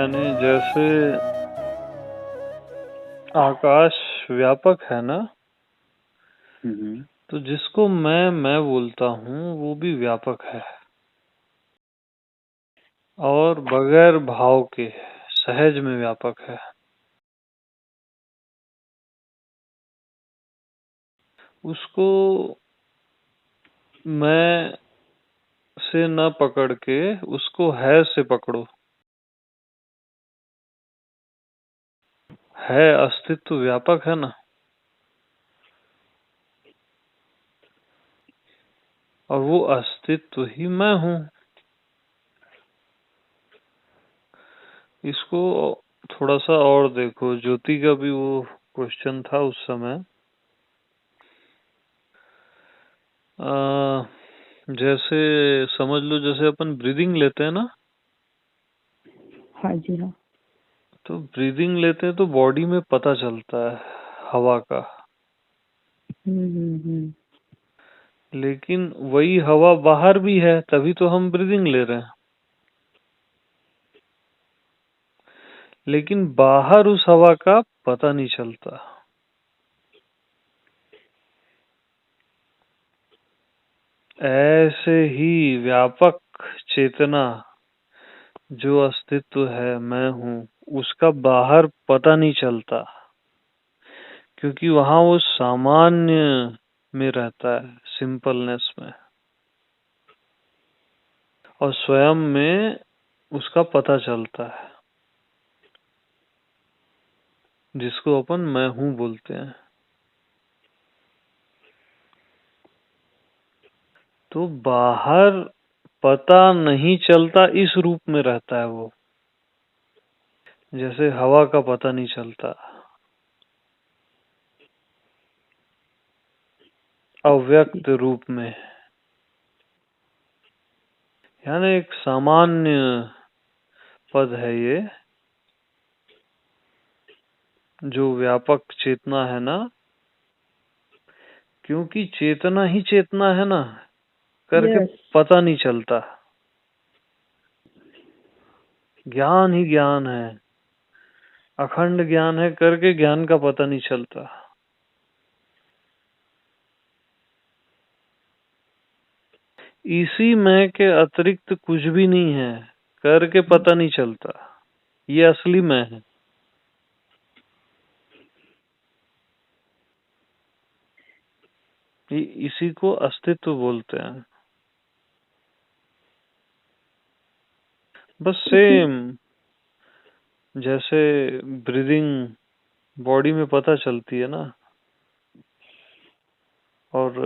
यानी जैसे आकाश व्यापक है ना, हम्म। तो जिसको मैं बोलता हूँ वो भी व्यापक है और बगैर भाव के सहज में व्यापक है। उसको मैं से न पकड़ के उसको है से पकड़ो। है अस्तित्व व्यापक है ना, और वो अस्तित्व ही मैं हूँ। इसको थोड़ा सा और देखो, ज्योति का भी वो क्वेश्चन था उस समय। जैसे समझ लो, जैसे अपन ब्रीदिंग लेते हैं ना, हाँ जी हाँ। तो ब्रीदिंग लेते हैं तो बॉडी में पता चलता है हवा का, हम्म। लेकिन वही हवा बाहर भी है, तभी तो हम ब्रीदिंग ले रहे हैं। लेकिन बाहर उस हवा का पता नहीं चलता। ऐसे ही व्यापक चेतना जो अस्तित्व है, मैं हूँ, उसका बाहर पता नहीं चलता, क्योंकि वहां वो सामान्य में रहता है, सिंपलनेस में, और स्वयं में उसका पता चलता है, जिसको अपन मैं हूँ बोलते हैं। तो बाहर पता नहीं चलता इस रूप में रहता है वो, जैसे हवा का पता नहीं चलता, अव्यक्त रूप में। यानी एक सामान्य पद है ये, जो व्यापक चेतना है ना, क्योंकि चेतना ही चेतना है ना, करके यस। पता नहीं चलता। ज्ञान ही ज्ञान है, अखंड ज्ञान है, करके ज्ञान का पता नहीं चलता। इसी मैं के अतिरिक्त कुछ भी नहीं है, करके पता नहीं चलता। ये असली मैं है। इसी को अस्तित्व बोलते हैं। बस ओके। सेम जैसे ब्रीदिंग बॉडी में पता चलती है ना, और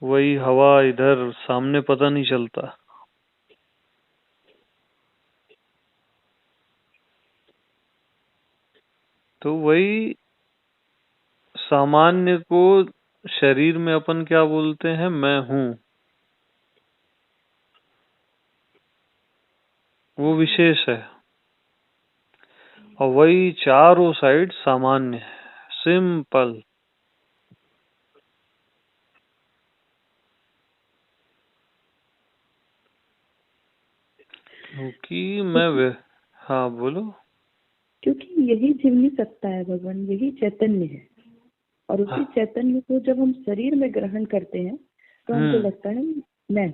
वही हवा इधर सामने पता नहीं चलता। तो वही सामान्य को शरीर में अपन क्या बोलते हैं, मैं हूँ, वो विशेष है, और वही चारों साइड सामान्य है, सिंपल। क्योंकि हाँ बोलो। क्योंकि यही जीवनी सत्ता है भगवान, यही चैतन्य है। और उसी हाँ, चैतन्य को जब हम शरीर में ग्रहण करते हैं तो हमको लगता है मैं।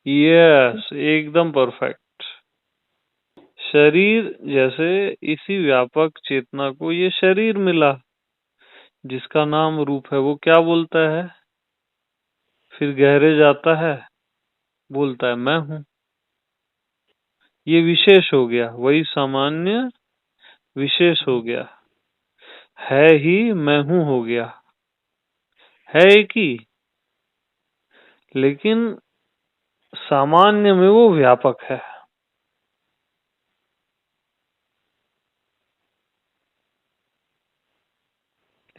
यस, एकदम परफेक्ट। शरीर जैसे, इसी व्यापक चेतना को ये शरीर मिला, जिसका नाम रूप है, वो क्या बोलता है, फिर गहरे जाता है, बोलता है मैं हूँ। ये विशेष हो गया, वही सामान्य विशेष हो गया, है ही मैं हूँ हो गया। है एक ही, लेकिन सामान्य में वो व्यापक है।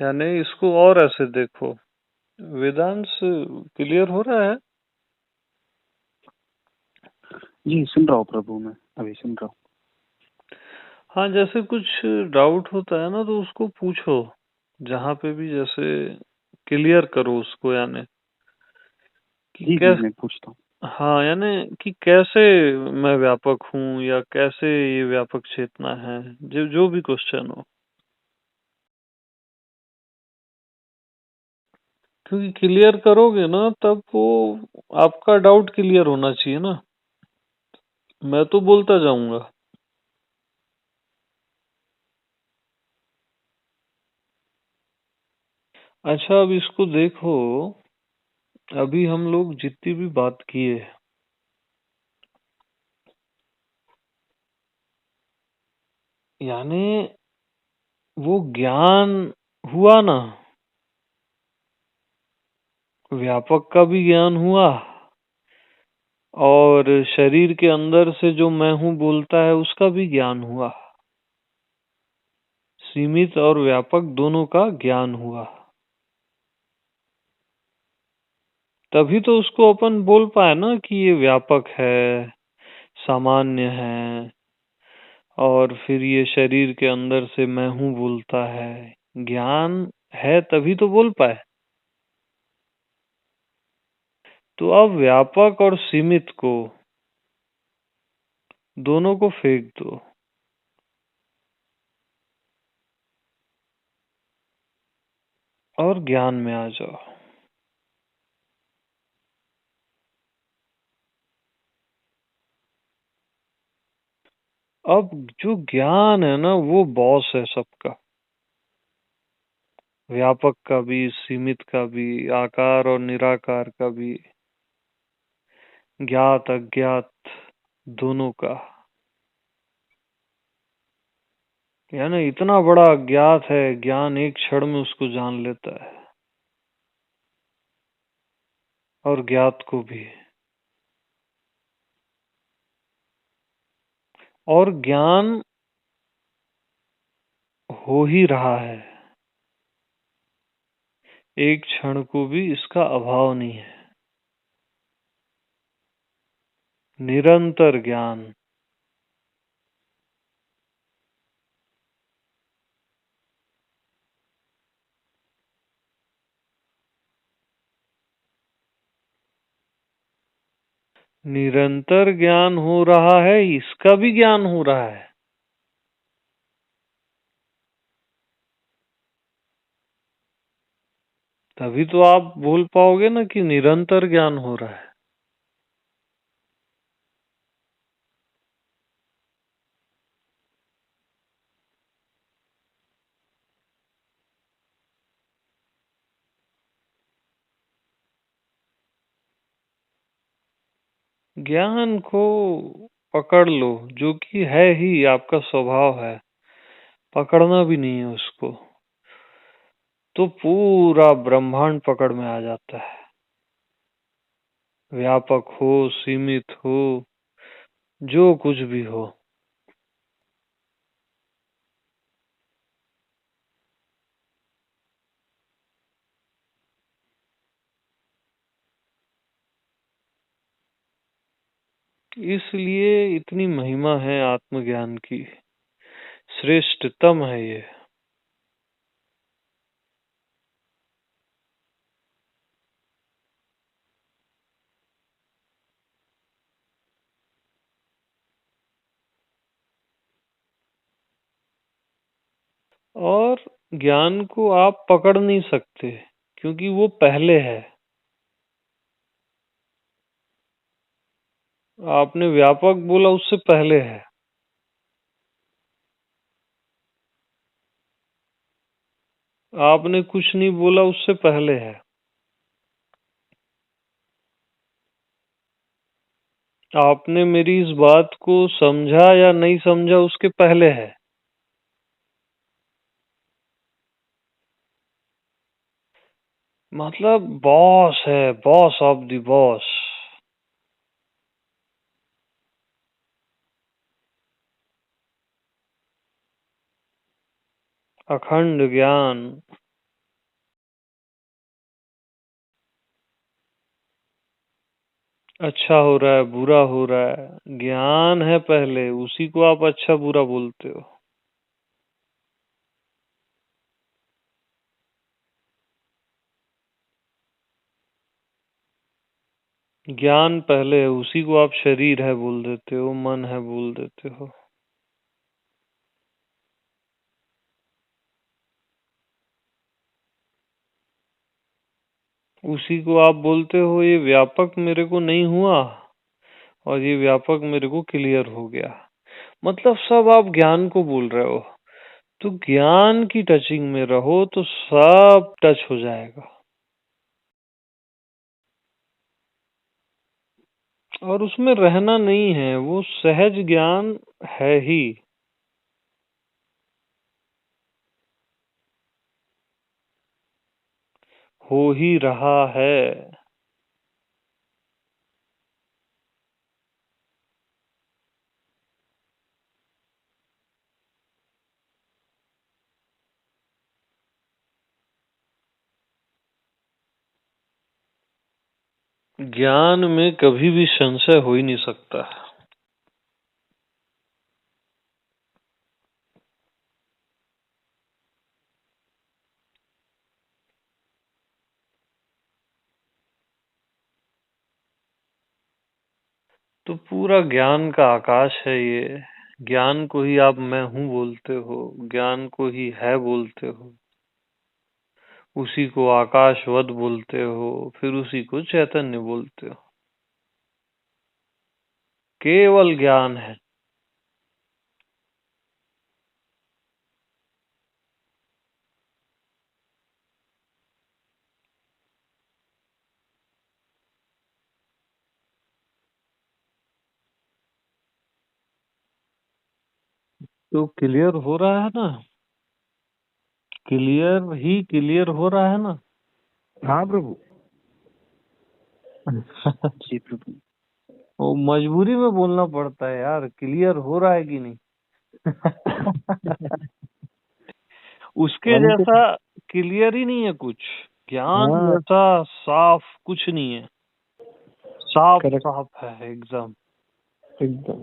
यानी इसको और ऐसे देखो, वेदांश क्लियर हो रहा है? जी सुन रहा हूँ प्रभु, मैं अभी सुन रहा हूँ। हाँ, जैसे कुछ डाउट होता है ना, तो उसको पूछो, जहाँ पे भी, जैसे क्लियर करो उसको, यानी कि जी जी कैसे। मैं पूछता हूँ। हाँ, यानी कि कैसे मैं व्यापक हूँ या कैसे ये व्यापक चेतना है, जो जो भी क्वेश्चन हो। क्योंकि क्लियर करोगे ना तब वो आपका डाउट क्लियर होना चाहिए ना। मैं तो बोलता जाऊंगा। अच्छा, अब इसको देखो। अभी हम लोग जितनी भी बात किए, यानी वो ज्ञान हुआ ना, व्यापक का भी ज्ञान हुआ और शरीर के अंदर से जो मैं हूं बोलता है उसका भी ज्ञान हुआ। सीमित और व्यापक दोनों का ज्ञान हुआ। तभी तो उसको अपन बोल पाए ना कि ये व्यापक है, सामान्य है, और फिर ये शरीर के अंदर से मैं हूं बोलता है। ज्ञान है तभी तो बोल पाए। तो अब व्यापक और सीमित को दोनों को फेंक दो और ज्ञान में आ जाओ। अब जो ज्ञान है ना वो बॉस है सबका, व्यापक का भी, सीमित का भी, आकार और निराकार का भी, ज्ञात अज्ञात दोनों का। यानी इतना बड़ा अज्ञात है, ज्ञान एक क्षण में उसको जान लेता है, और ज्ञात को भी। और ज्ञान हो ही रहा है, एक क्षण को भी इसका अभाव नहीं है। निरंतर ज्ञान। निरंतर ज्ञान हो रहा है, इसका भी ज्ञान हो रहा है। तभी तो आप बोल पाओगे ना कि निरंतर ज्ञान हो रहा है। ज्ञान को पकड़ लो, जो कि है ही, आपका स्वभाव है। पकड़ना भी नहीं है उसको, तो पूरा ब्रह्मांड पकड़ में आ जाता है। व्यापक हो, सीमित हो, जो कुछ भी हो। इसलिए इतनी महिमा है आत्मज्ञान की। श्रेष्ठतम है ये। और ज्ञान को आप पकड़ नहीं सकते, क्योंकि वो पहले है। आपने व्यापक बोला, उससे पहले है। आपने कुछ नहीं बोला, उससे पहले है। आपने मेरी इस बात को समझा या नहीं समझा, उसके पहले है। मतलब बॉस है, बॉस ऑफ द बॉस। अखंड ज्ञान। अच्छा हो रहा है, बुरा हो रहा है, ज्ञान है पहले, उसी को आप अच्छा बुरा बोलते हो। ज्ञान पहले है, उसी को आप शरीर है बोल देते हो, मन है बोल देते हो। उसी को आप बोलते हो ये व्यापक मेरे को नहीं हुआ और ये व्यापक मेरे को क्लियर हो गया। मतलब सब आप ज्ञान को बोल रहे हो। तो ज्ञान की टचिंग में रहो तो सब टच हो जाएगा। और उसमें रहना नहीं है, वो सहज ज्ञान है ही। हो ही रहा है। ज्ञान में कभी भी संशय हो ही नहीं सकता। तो पूरा ज्ञान का आकाश है ये। ज्ञान को ही आप मैं हूँ बोलते हो, ज्ञान को ही है बोलते हो, उसी को आकाशवत बोलते हो, फिर उसी को चैतन्य बोलते हो। केवल ज्ञान है। तो क्लियर हो रहा है ना? क्लियर ही क्लियर हो रहा है ना? हाँ प्रभु। जी प्रभु। वो मजबूरी में बोलना पड़ता है यार, क्लियर हो रहा है कि नहीं। उसके हम तो जैसा क्लियर ही नहीं है कुछ। ज्ञान हाँ जैसा साफ कुछ नहीं है। साफ करेक्ट साफ है एकदम। एकदम।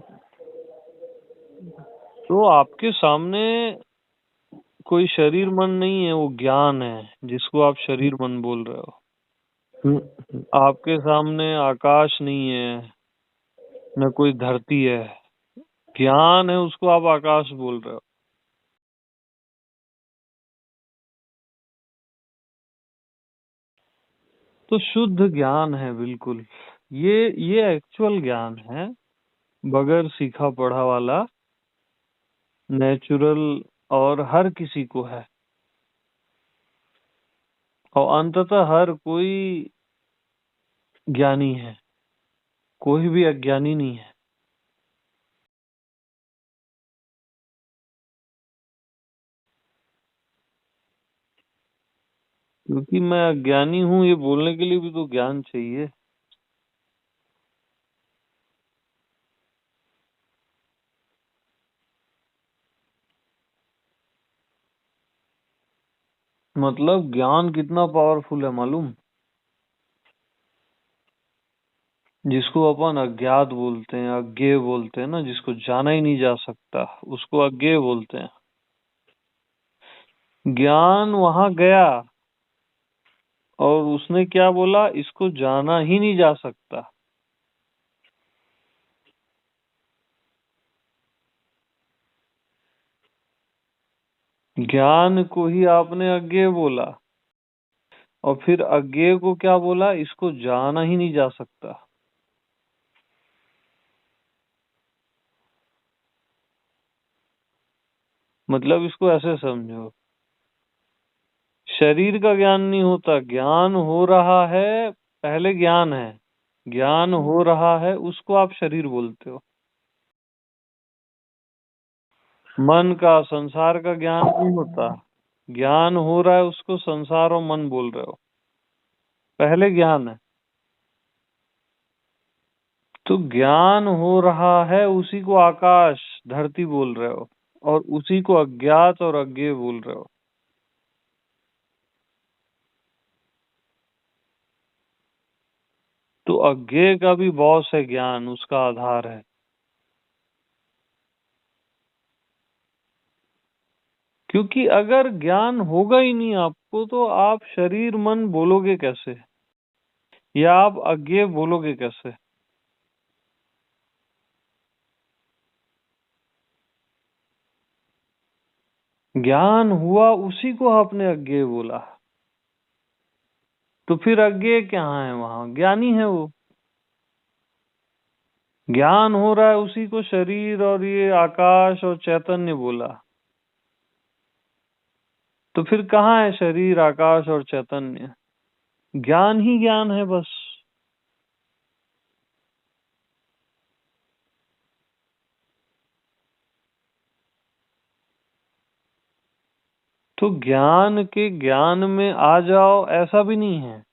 तो आपके सामने कोई शरीर मन नहीं है, वो ज्ञान है जिसको आप शरीर मन बोल रहे हो। हम्म। आपके सामने आकाश नहीं है, न कोई धरती है। ज्ञान है, उसको आप आकाश बोल रहे हो। तो शुद्ध ज्ञान है बिल्कुल। ये एक्चुअल ज्ञान है, बगैर सीखा पढ़ा वाला, नेचुरल, और हर किसी को है। और अंततः हर कोई ज्ञानी है, कोई भी अज्ञानी नहीं है। क्योंकि मैं अज्ञानी हूँ ये बोलने के लिए भी तो ज्ञान चाहिए। मतलब ज्ञान कितना पावरफुल है मालूम? जिसको अपन अज्ञात बोलते हैं, अज्ञेय बोलते हैं ना, जिसको जाना ही नहीं जा सकता, उसको अज्ञेय बोलते हैं। ज्ञान वहां गया और उसने क्या बोला, इसको जाना ही नहीं जा सकता। ज्ञान को ही आपने अज्ञेय बोला और फिर अज्ञेय को क्या बोला, इसको जाना ही नहीं जा सकता। मतलब इसको ऐसे समझो, शरीर का ज्ञान नहीं होता, ज्ञान हो रहा है। पहले ज्ञान है, ज्ञान हो रहा है, उसको आप शरीर बोलते हो। मन का, संसार का ज्ञान नहीं होता, ज्ञान हो रहा है, उसको संसार और मन बोल रहे हो। पहले ज्ञान है। तो ज्ञान हो रहा है, उसी को आकाश, धरती बोल रहे हो, और उसी को अज्ञात और अज्ञेय बोल रहे हो। तो अज्ञेय का भी बॉस है ज्ञान, उसका आधार है। क्योंकि अगर ज्ञान होगा ही नहीं आपको तो आप शरीर मन बोलोगे कैसे? या आप अज्ञेय बोलोगे कैसे? ज्ञान हुआ उसी को आपने अज्ञेय बोला, तो फिर अज्ञेय कहाँ है? वहां ज्ञानी है वो। ज्ञान हो रहा है उसी को शरीर और ये आकाश और चैतन्य बोला, तो फिर कहाँ है शरीर, आकाश और चैतन्य? ज्ञान ही ज्ञान है बस। तो ज्ञान के ज्ञान में आ जाओ ऐसा भी नहीं है।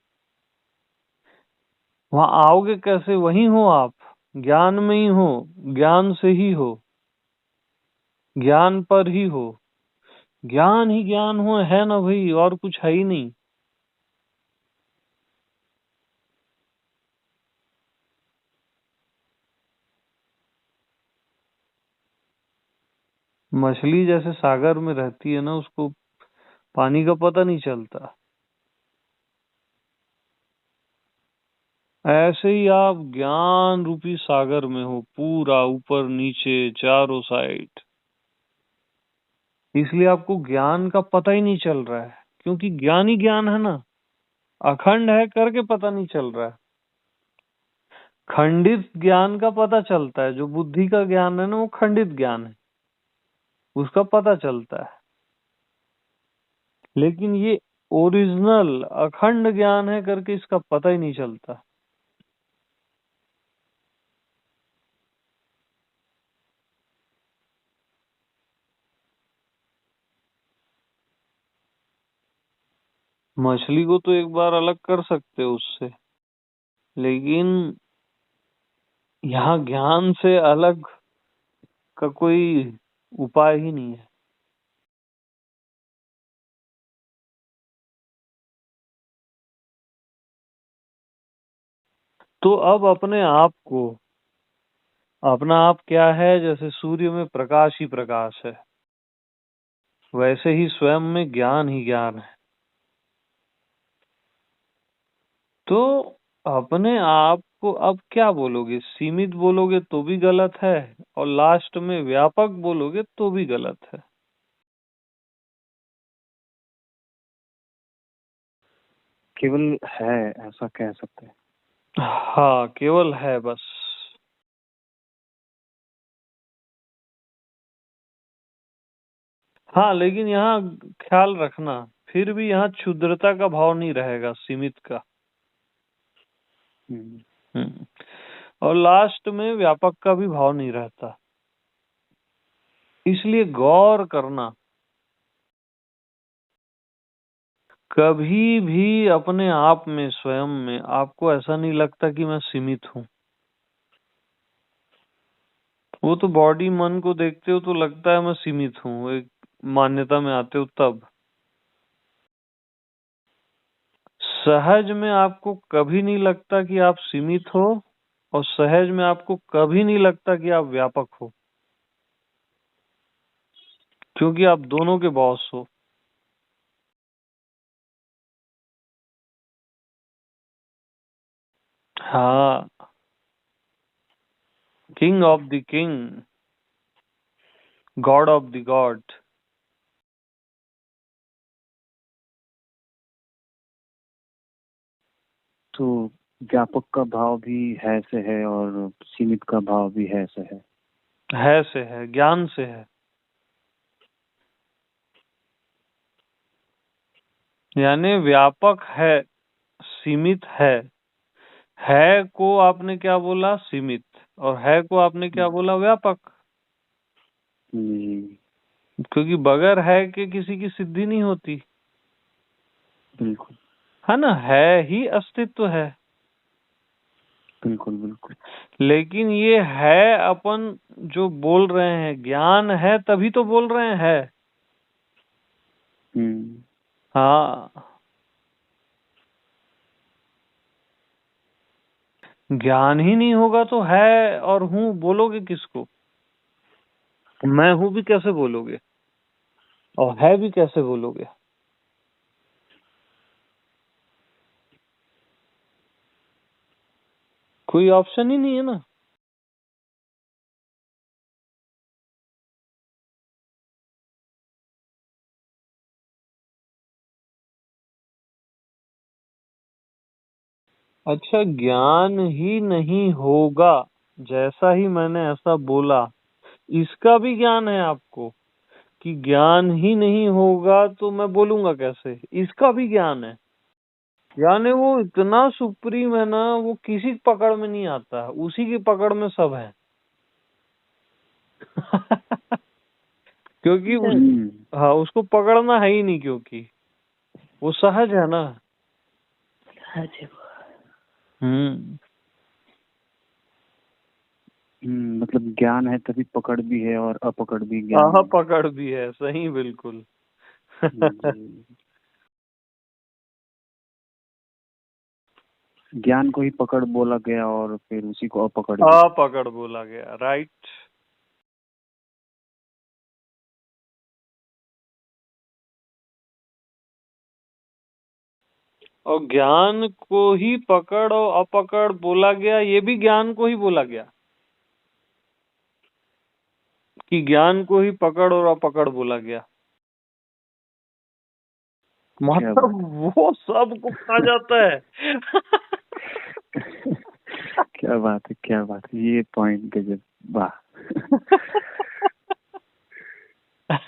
वहां आओगे कैसे? वहीं हो आप, ज्ञान में ही हो, ज्ञान से ही हो, ज्ञान पर ही हो। ज्ञान ही ज्ञान हो है ना भाई, और कुछ है ही नहीं। मछली जैसे सागर में रहती है ना, उसको पानी का पता नहीं चलता, ऐसे ही आप ज्ञान रूपी सागर में हो, पूरा ऊपर नीचे चारों साइड। इसलिए आपको ज्ञान का पता ही नहीं चल रहा है, क्योंकि ज्ञान ही ज्ञान है ना, अखंड है करके पता नहीं चल रहा है। खंडित ज्ञान का पता चलता है, जो बुद्धि का ज्ञान है ना वो खंडित ज्ञान है, उसका पता चलता है। लेकिन ये ओरिजिनल अखंड ज्ञान है करके इसका पता ही नहीं चलता। मछली को तो एक बार अलग कर सकते हो उससे, लेकिन यहाँ ज्ञान से अलग का कोई उपाय ही नहीं है। तो अब अपने आप को, अपना आप क्या है? जैसे सूर्य में प्रकाश ही प्रकाश है, वैसे ही स्वयं में ज्ञान ही ज्ञान है। तो अपने आप को अब क्या बोलोगे? सीमित बोलोगे तो भी गलत है, और लास्ट में व्यापक बोलोगे तो भी गलत है। केवल है, ऐसा कह सकते हैं। हाँ, केवल है बस। हाँ, लेकिन यहाँ ख्याल रखना, फिर भी यहाँ क्षुद्रता का भाव नहीं रहेगा, सीमित का। हम्म। और लास्ट में व्यापक का भी भाव नहीं रहता। इसलिए गौर करना, कभी भी अपने आप में, स्वयं में आपको ऐसा नहीं लगता कि मैं सीमित हूँ। वो तो बॉडी मन को देखते हो तो लगता है मैं सीमित हूँ, एक मान्यता में आते हो तब। सहज में आपको कभी नहीं लगता कि आप सीमित हो, और सहज में आपको कभी नहीं लगता कि आप व्यापक हो, क्योंकि आप दोनों के बॉस हो। हाँ, king of the king, God of the God. तो व्यापक का भाव भी है से है, और सीमित का भाव भी है से है से है, ज्ञान से है। यानी व्यापक है, सीमित है को आपने क्या बोला? सीमित। और है को आपने क्या बोला? व्यापक। क्योंकि बगैर है के किसी की सिद्धि नहीं होती, बिल्कुल है ना? है ही अस्तित्व है। बिल्कुल बिल्कुल। लेकिन ये है अपन जो बोल रहे हैं, ज्ञान है तभी तो बोल रहे हैं। हाँ, ज्ञान ही नहीं होगा तो है और हूँ बोलोगे किसको? मैं हूँ भी कैसे बोलोगे, और है भी कैसे बोलोगे? कोई ऑप्शन ही नहीं है ना। अच्छा, ज्ञान ही नहीं होगा, जैसा ही मैंने ऐसा बोला, इसका भी ज्ञान है आपको कि ज्ञान ही नहीं होगा तो मैं बोलूंगा कैसे, इसका भी ज्ञान है। यानी वो इतना सुप्रीम है ना, वो किसी की पकड़ में नहीं आता, उसी की पकड़ में सब है। क्योंकि हाँ, उसको पकड़ना है ही नहीं, क्योंकि वो सहज है ना। सहज है वो। हम्म मतलब ज्ञान है तभी पकड़ भी है और अपकड़ भी ज्ञान हाँ, है। पकड़ भी है, सही, बिल्कुल। जी। ज्ञान को ही पकड़ बोला गया और फिर उसी को अपकड़ भी। पकड़ बोला गया, राइट। और ज्ञान को ही पकड़ और अपकड़ बोला गया, ये भी ज्ञान को ही बोला गया कि ज्ञान को ही पकड़ और अपकड़ बोला गया। क्या मतलब बात वो सबको खा जाता है। क्या बात है, क्या बात है, ये पॉइंट गजब, वाह।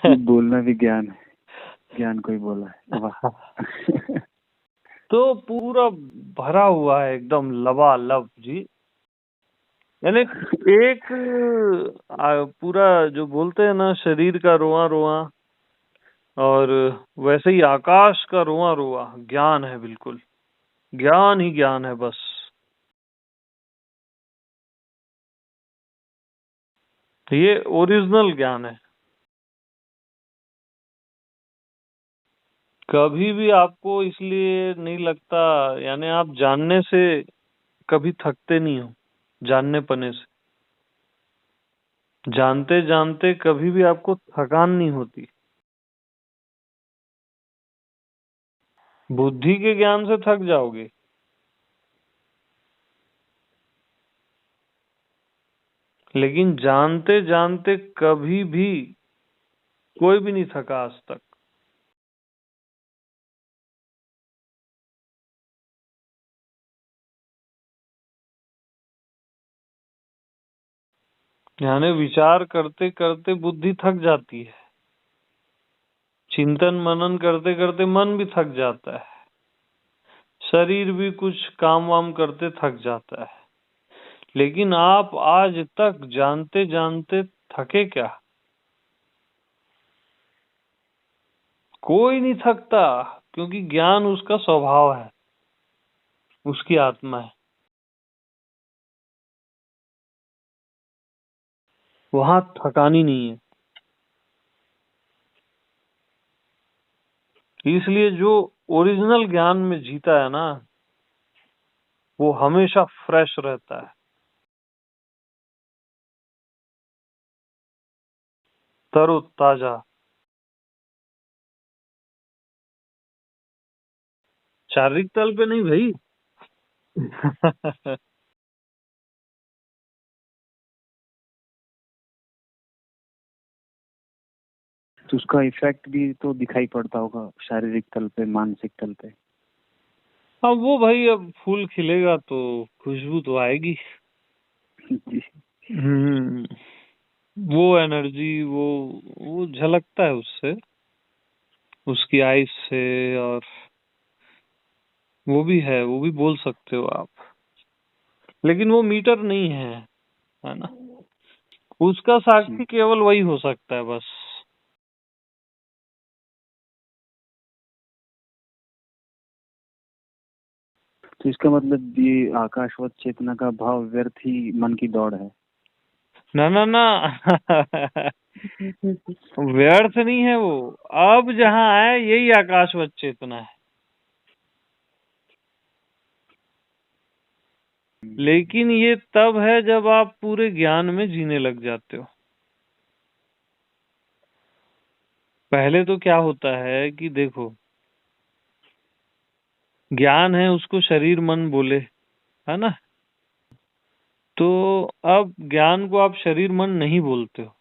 ये बोलना भी ज्ञान है, ज्ञान को ही बोला है, वाह। तो पूरा भरा हुआ है एकदम लबालब जी। यानी एक पूरा जो बोलते हैं ना, शरीर का रोआ रोआ, और वैसे ही आकाश का रोआ रोआ ज्ञान है, बिल्कुल ज्ञान ही ज्ञान है बस। ये ओरिजिनल ज्ञान है। कभी भी आपको इसलिए नहीं लगता, यानी आप जानने से कभी थकते नहीं हो, जानने पने से, जानते जानते कभी भी आपको थकान नहीं होती। बुद्धि के ज्ञान से थक जाओगे, लेकिन जानते जानते कभी भी कोई भी नहीं थका आज तक। यानी विचार करते करते बुद्धि थक जाती है, चिंतन मनन करते करते मन भी थक जाता है, शरीर भी कुछ काम वाम करते थक जाता है, लेकिन आप आज तक जानते जानते थके क्या? कोई नहीं थकता, क्योंकि ज्ञान उसका स्वभाव है, उसकी आत्मा है। वहां थकानी नहीं है। इसलिए जो ओरिजिनल ज्ञान में जीता है ना, वो हमेशा फ्रेश रहता है, तरोताजा। शारीरिक तल पे नहीं भाई। तो उसका इफेक्ट भी तो दिखाई पड़ता होगा शारीरिक तल पे, मानसिक तल पे। हाँ, वो भाई अब फूल खिलेगा तो खुशबू तो आएगी। जी। हम्म वो एनर्जी, वो झलकता है उससे, उसकी आइज से। और वो भी है, वो भी बोल सकते हो आप, लेकिन वो मीटर नहीं है ना। उसका साक्षी केवल वही हो सकता है बस। तो इसका मतलब ये आकाशवत चेतना का भाव व्यर्थ ही मन की दौड़ है। ना ना ना। व्यर्थ नहीं है वो, अब जहाँ है यही आकाशवत चेतना है। लेकिन ये तब है जब आप पूरे ज्ञान में जीने लग जाते हो। पहले तो क्या होता है कि देखो, ज्ञान है, उसको शरीर मन बोले, है ना। तो अब ज्ञान को आप शरीर मन नहीं बोलते हो,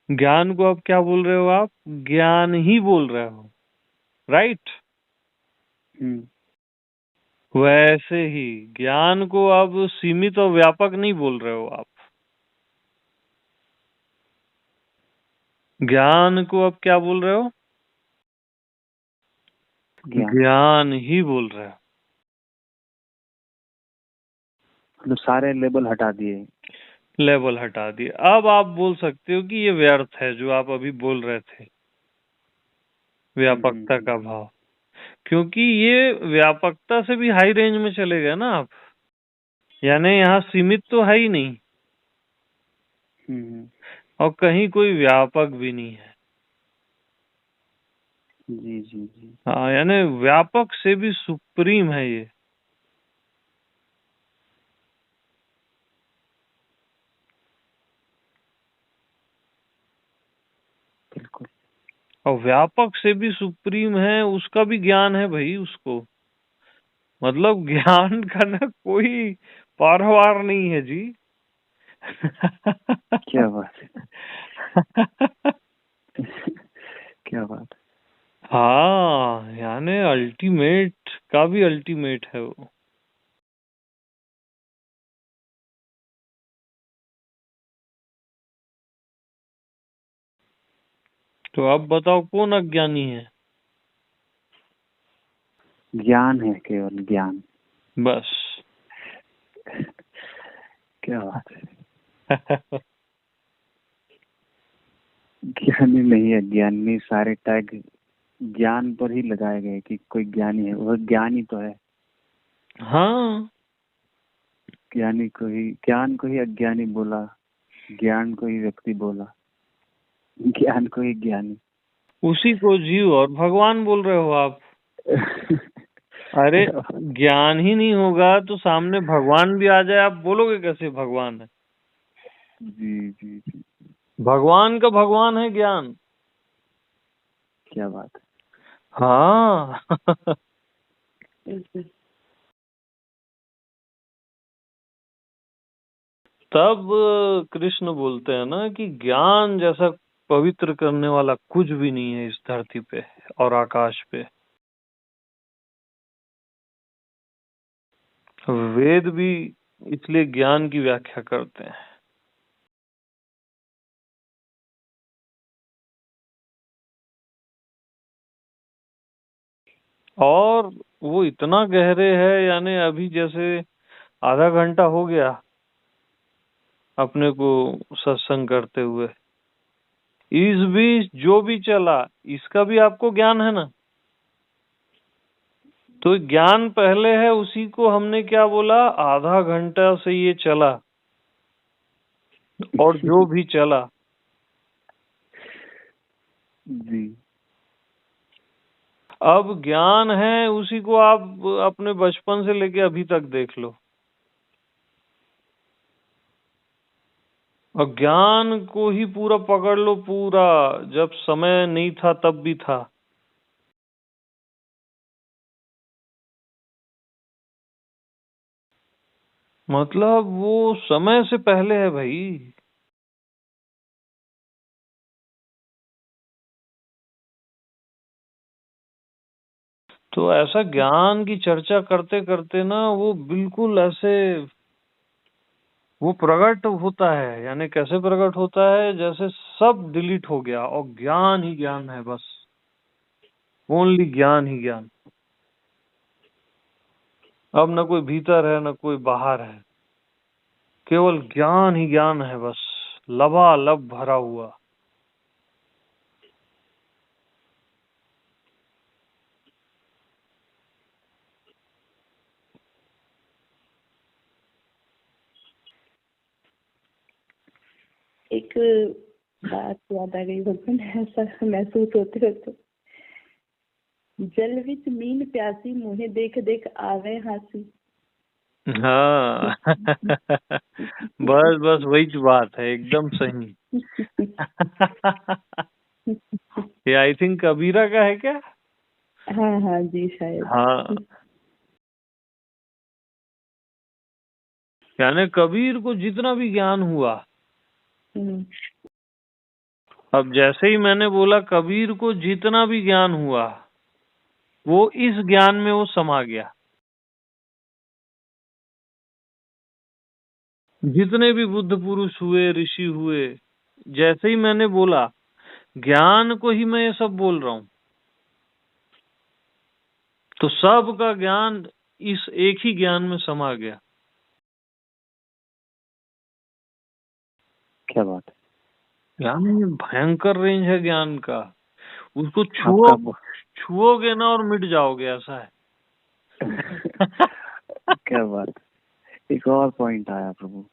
ज्ञान को अब क्या बोल रहे हो आप? ज्ञान ही बोल रहे हो, राइट? वैसे ही ज्ञान को अब सीमित और व्यापक नहीं बोल रहे हो आप, ज्ञान को अब क्या बोल रहे हो? ज्ञान ही बोल रहे हो। तो सारे लेबल हटा दिए, लेबल हटा दिए। अब आप बोल सकते हो कि ये व्यर्थ है जो आप अभी बोल रहे थे, व्यापकता का भाव, क्योंकि ये व्यापकता से भी हाई रेंज में चले गए ना आप, यानी यहाँ सीमित तो है ही नहीं और कहीं कोई व्यापक भी नहीं है। जी जी जी। हाँ, यानी व्यापक से भी सुप्रीम है ये। बिल्कुल। और व्यापक से भी सुप्रीम है, उसका भी ज्ञान है भाई उसको, मतलब ज्ञान का ना कोई पारावार नहीं है जी। क्या बात है। क्या बात। हाँ, यानी अल्टीमेट का भी अल्टीमेट है वो। तो अब बताओ कौन अज्ञानी है? ज्ञान है, केवल ज्ञान। बस। क्या बात है। ज्ञानी नहीं, अज्ञानी, सारे टैग ज्ञान पर ही लगाए गए कि कोई ज्ञानी है, वह ज्ञानी तो है। हाँ, ज्ञानी को ही, ज्ञान को ही अज्ञानी बोला, ज्ञान को ही व्यक्ति बोला, ज्ञान को ही ज्ञानी। उसी को जीव और भगवान बोल रहे हो आप। अरे ज्ञान ही नहीं होगा तो सामने भगवान भी आ जाए, आप बोलोगे कैसे भगवान है? जी जी जी। भगवान का भगवान है ज्ञान। क्या बात है। हाँ। तब कृष्ण बोलते हैं ना कि ज्ञान जैसा पवित्र करने वाला कुछ भी नहीं है इस धरती पे और आकाश पे। वेद भी इसलिए ज्ञान की व्याख्या करते हैं। और वो इतना गहरे है, यानी अभी जैसे आधा घंटा हो गया अपने को सत्संग करते हुए, इस बीच जो भी चला इसका भी आपको ज्ञान है ना। तो ज्ञान पहले है, उसी को हमने क्या बोला, आधा घंटा से ये चला और जो भी चला। जी। अब ज्ञान है, उसी को आप अपने बचपन से लेके अभी तक देख लो। और ज्ञान को ही पूरा पकड़ लो, पूरा जब समय नहीं था तब भी था। मतलब वो समय से पहले है भाई। तो ऐसा ज्ञान की चर्चा करते करते ना वो बिल्कुल ऐसे वो प्रकट होता है, यानी कैसे प्रकट होता है, जैसे सब डिलीट हो गया और ज्ञान ही ज्ञान है, बस ओनली ज्ञान ही ज्ञान। अब न कोई भीतर है न कोई बाहर है, केवल ज्ञान ही ज्ञान है, बस लबालब भरा हुआ। एक बात याद आ गई भगवान, ऐसा महसूस होते होते, जल विच मीन प्यासी, मुहे देख देख आवे हासी। हाँ। बस बस वही बात है, एकदम सही। ये आई थिंक कबीरा का है क्या? हाँ हाँ जी शायद। हाँ। यानी कबीर को जितना भी ज्ञान हुआ, अब जैसे ही मैंने बोला कबीर को जितना भी ज्ञान हुआ वो इस ज्ञान में वो समा गया। जितने भी बुद्ध पुरुष हुए, ऋषि हुए, जैसे ही मैंने बोला ज्ञान को ही मैं ये सब बोल रहा हूं, तो सबका ज्ञान इस एक ही ज्ञान में समा गया। क्या बात है। ज्ञान ये भयंकर रेंज है ज्ञान का, उसको छुओगे ना और मिट जाओगे, ऐसा है। क्या बात। एक और पॉइंट आया प्रभु।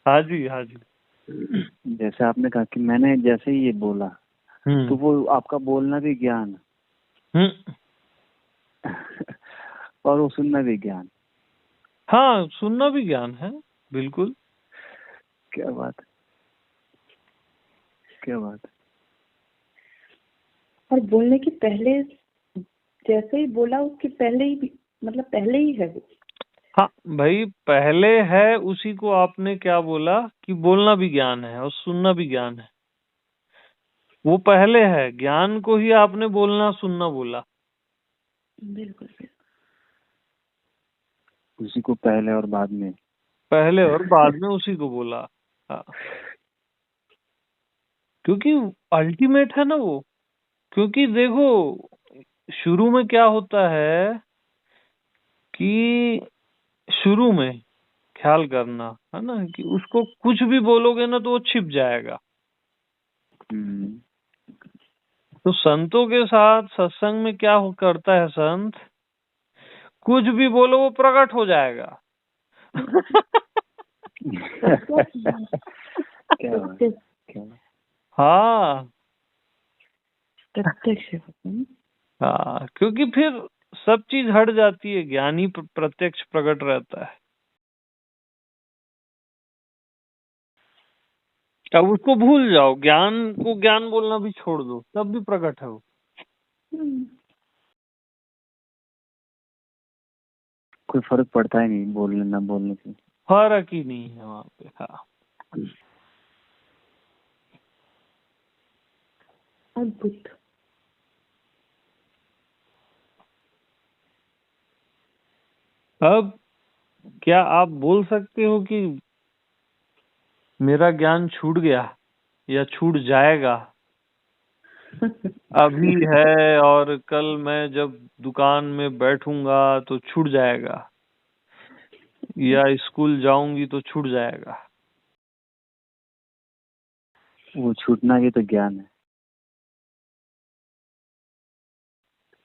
हाँ जी, हाँ जी। जैसे आपने कहा कि मैंने जैसे ही ये बोला तो वो आपका बोलना भी ज्ञान और वो सुनना भी ज्ञान। हाँ, सुनना भी ज्ञान है, बिल्कुल। क्या बात, क्या बात। और बोलने के पहले जैसे ही बोला उसके पहले ही, मतलब पहले ही है वो। हाँ भाई, पहले है उसी को आपने क्या बोला कि बोलना भी ज्ञान है और सुनना भी ज्ञान है। वो पहले है, ज्ञान को ही आपने बोलना सुनना बोला। बिल्कुल बिल्कुल। उसी को पहले और बाद में, पहले और बाद में उसी को बोला। हाँ, क्योंकि अल्टीमेट है ना वो। क्योंकि देखो शुरू में क्या होता है कि शुरू में ख्याल करना है ना कि उसको कुछ भी बोलोगे ना तो वो छिप जाएगा। तो संतों के साथ सत्संग में क्या करता है संत, कुछ भी बोलो वो प्रकट हो जाएगा। क्या बात, क्या। हाँ प्रत्यक्ष। हाँ, क्योंकि फिर सब चीज हट जाती है, ज्ञानी प्रत्यक्ष प्रकट रहता है। अब उसको भूल जाओ, ज्ञान को ज्ञान बोलना भी छोड़ दो, तब भी प्रकट है वो। कोई फर्क पड़ता ही नहीं बोलने ना बोलने से। फर्क ही नहीं है वहां पे। हाँ, अद्भुत। अब क्या आप बोल सकते हो कि मेरा ज्ञान छूट गया या छूट जाएगा? अभी है और कल मैं जब दुकान में बैठूंगा तो छूट जाएगा, या स्कूल जाऊंगी तो छूट जाएगा। वो छूटना भी तो ज्ञान है।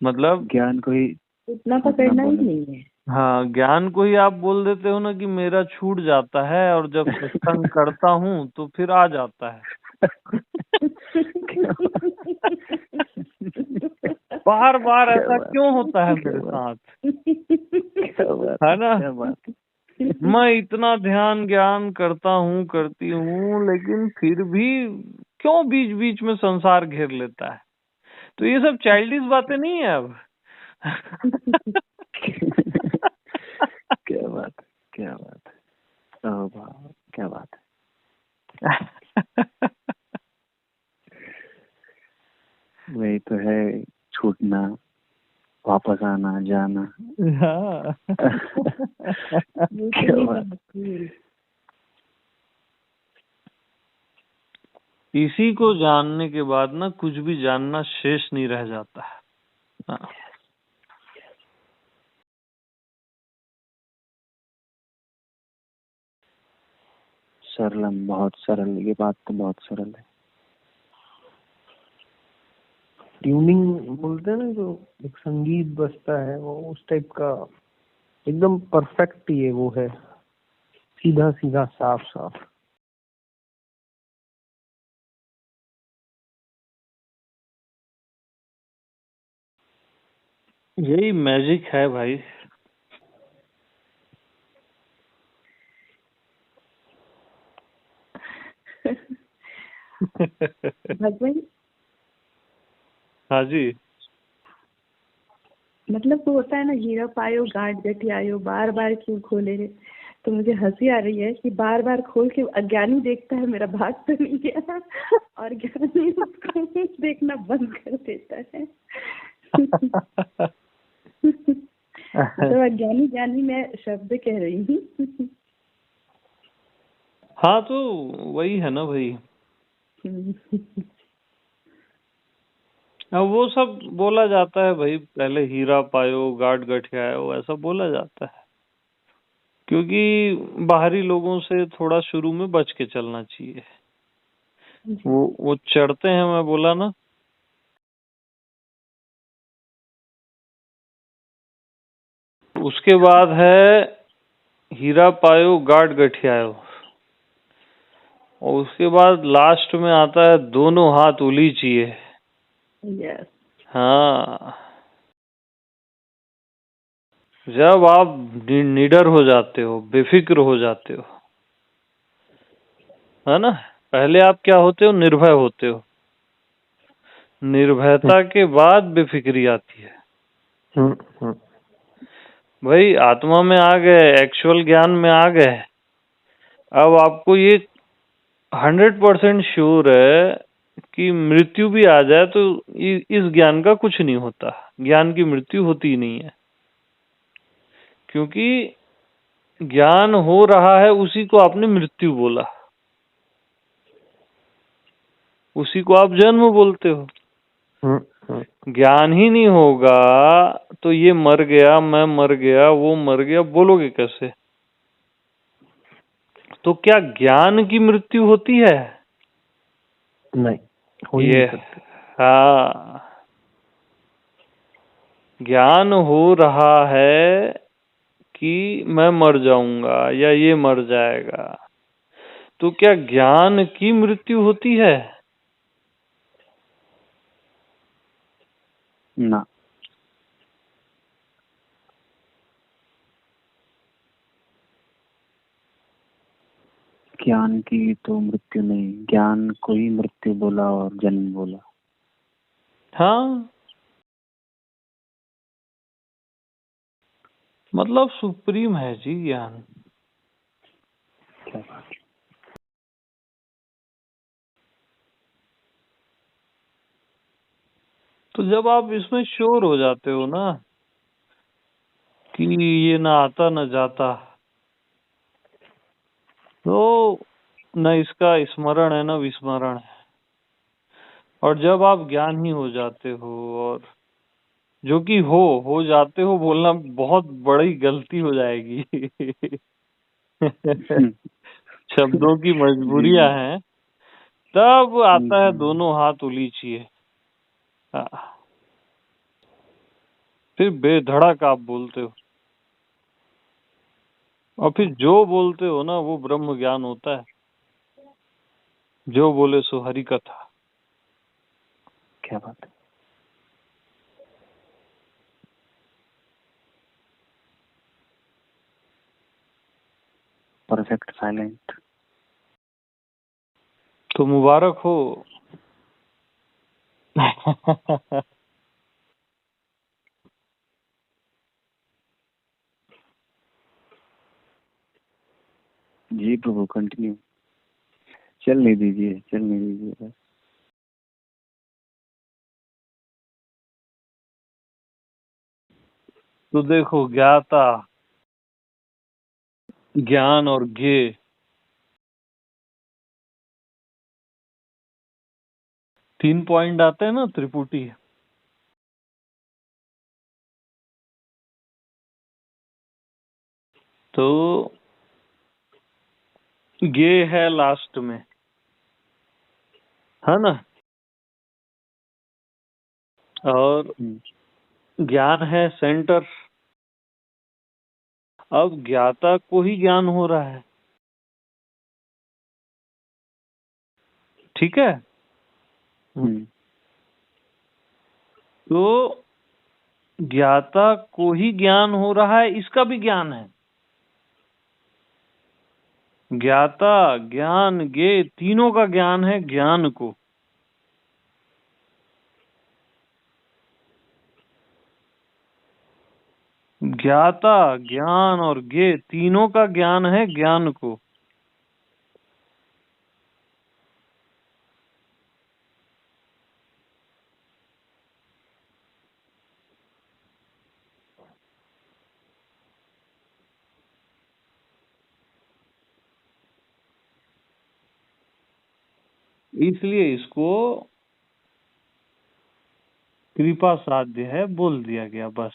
मतलब ज्ञान को ही उतना पकड़ना ही नहीं है। हाँ, ज्ञान को ही आप बोल देते हो ना कि मेरा छूट जाता है, और जब सत्संग करता हूँ तो फिर आ जाता है। बार बार ऐसा क्यों होता है मेरे साथ, है ना? मैं इतना ध्यान ज्ञान करता हूँ, करती हूँ, लेकिन फिर भी क्यों बीच बीच में संसार घेर लेता है? तो ये सब चाइल्डिश बातें नहीं है अब। क्या बात, क्या बात है। ओह वाह, क्या बात है। वही तो है, छूटना, वापस आना, जाना। हाँ। क्या बात। इसी को जानने के बाद ना कुछ भी जानना शेष नहीं रह जाता है। हाँ। सरलम, बहुत सरल, ये बात तो बहुत सरल है। ट्यूनिंग बोलते हैं ना, जो एक संगीत बजता है वो उस टाइप का एकदम परफेक्ट ये वो है, सीधा सीधा साफ साफ। यही मैजिक है भाई। भगवान, हाँ जी। मतलब वो होता है ना, हीरा पायो गांठ गठियायो, बार बार क्यों खोले रे। तो मुझे हंसी आ रही है कि बार बार खोल के अज्ञानी देखता है मेरा भाग तो नहीं गया, और ज्ञानी उसको देखना बंद कर देता है। तो अज्ञानी ज्ञानी मैं शब्द कह रही हूँ। हाँ, तो वही है ना भाई। अब वो सब बोला जाता है भाई, पहले हीरा पायो गाढ़ गठियायो, ऐसा बोला जाता है, क्योंकि बाहरी लोगों से थोड़ा शुरू में बच के चलना चाहिए। वो चढ़ते हैं, मैं बोला ना, उसके बाद है हीरा पायो गाढ़ गठियायो, और उसके बाद लास्ट में आता है दोनों हाथ उलीचिए। यस। हाँ, जब आप निडर हो जाते हो, बेफिक्र हो जाते हो, है ना, पहले आप क्या होते हो, निर्भय होते हो, निर्भयता के बाद बेफिक्री आती है। भाई आत्मा में आ गए, एक्चुअल ज्ञान में आ गए, अब आपको ये 100% श्योर है कि मृत्यु भी आ जाए तो इस ज्ञान का कुछ नहीं होता, ज्ञान की मृत्यु होती ही नहीं है, क्योंकि ज्ञान हो रहा है उसी को आपने मृत्यु बोला, उसी को आप जन्म बोलते हो। ज्ञान ही नहीं होगा तो ये मर गया, मैं मर गया, वो मर गया, बोलोगे कैसे? तो क्या ज्ञान की मृत्यु होती है? नहीं, हो ही नहीं सकती। हाँ, ज्ञान हो रहा है कि मैं मर जाऊंगा या ये मर जाएगा, तो क्या ज्ञान की मृत्यु होती है? ना। ज्ञान की तो मृत्यु नहीं, ज्ञान को ही मृत्यु बोला और जन्म बोला। हाँ, मतलब सुप्रीम है जी ज्ञान। क्या बात है। तो जब आप इसमें श्योर हो जाते हो ना कि ये ना आता न जाता, तो न इसका स्मरण है न विस्मरण है, और जब आप ज्ञान ही हो जाते हो, और जो कि हो जाते हो बोलना बहुत बड़ी गलती हो जाएगी। शब्दों की मजबूरियां जी। हैं, तब आता है जी। दोनों हाथ उलीचिए। हाँ, फिर बेधड़क आप बोलते हो, और फिर जो बोलते हो ना वो ब्रह्म ज्ञान होता है, जो बोले सो हरि कथा। क्या बात है। Perfect silent. तो मुबारक हो। जी प्रभु, कंटिन्यू। चलने दीजिए, चलने दीजिए बस। तो देखो, ज्ञाता, ज्ञान और ज्ञेय, तीन पॉइंट आते हैं ना त्रिपुटी। तो ज्ञेय है लास्ट में, है ना, और ज्ञान है सेंटर। अब ज्ञाता को ही ज्ञान हो रहा है, ठीक है। तो ज्ञाता को ही ज्ञान हो रहा है, इसका भी ज्ञान है। ज्ञाता, ज्ञान, ज्ञेय, तीनों का ज्ञान है ज्ञान को। ज्ञाता, ज्ञान और ज्ञे तीनों का ज्ञान है ज्ञान को। इसलिए इसको कृपा साध्य है बोल दिया गया बस,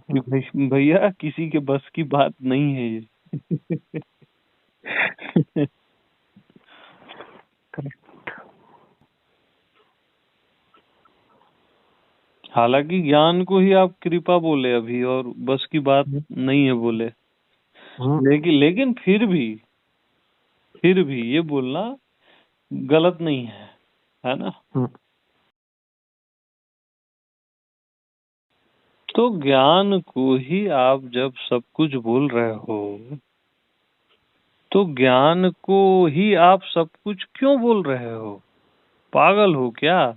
कि भैया किसी के बस की बात नहीं है ये। हालांकि ज्ञान को ही आप कृपा बोले अभी, और बस की बात नहीं है बोले, लेकिन फिर भी ये बोलना गलत नहीं है ना। तो ज्ञान को ही आप जब सब कुछ बोल रहे हो, तो ज्ञान को ही आप सब कुछ क्यों बोल रहे हो? पागल हो क्या?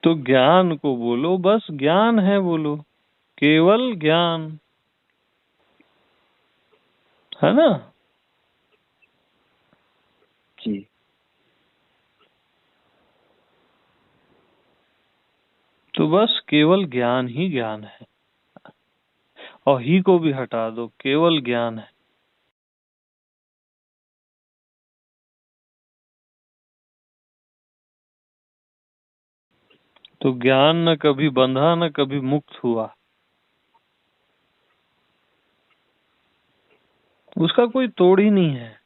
तो ज्ञान को बोलो, बस ज्ञान है बोलो, केवल ज्ञान, है ना। जी। तो बस केवल ज्ञान ही ज्ञान है, और ही को भी हटा दो, केवल ज्ञान है। तो ज्ञान न कभी बंधा न कभी मुक्त हुआ, उसका कोई तोड़ ही नहीं है।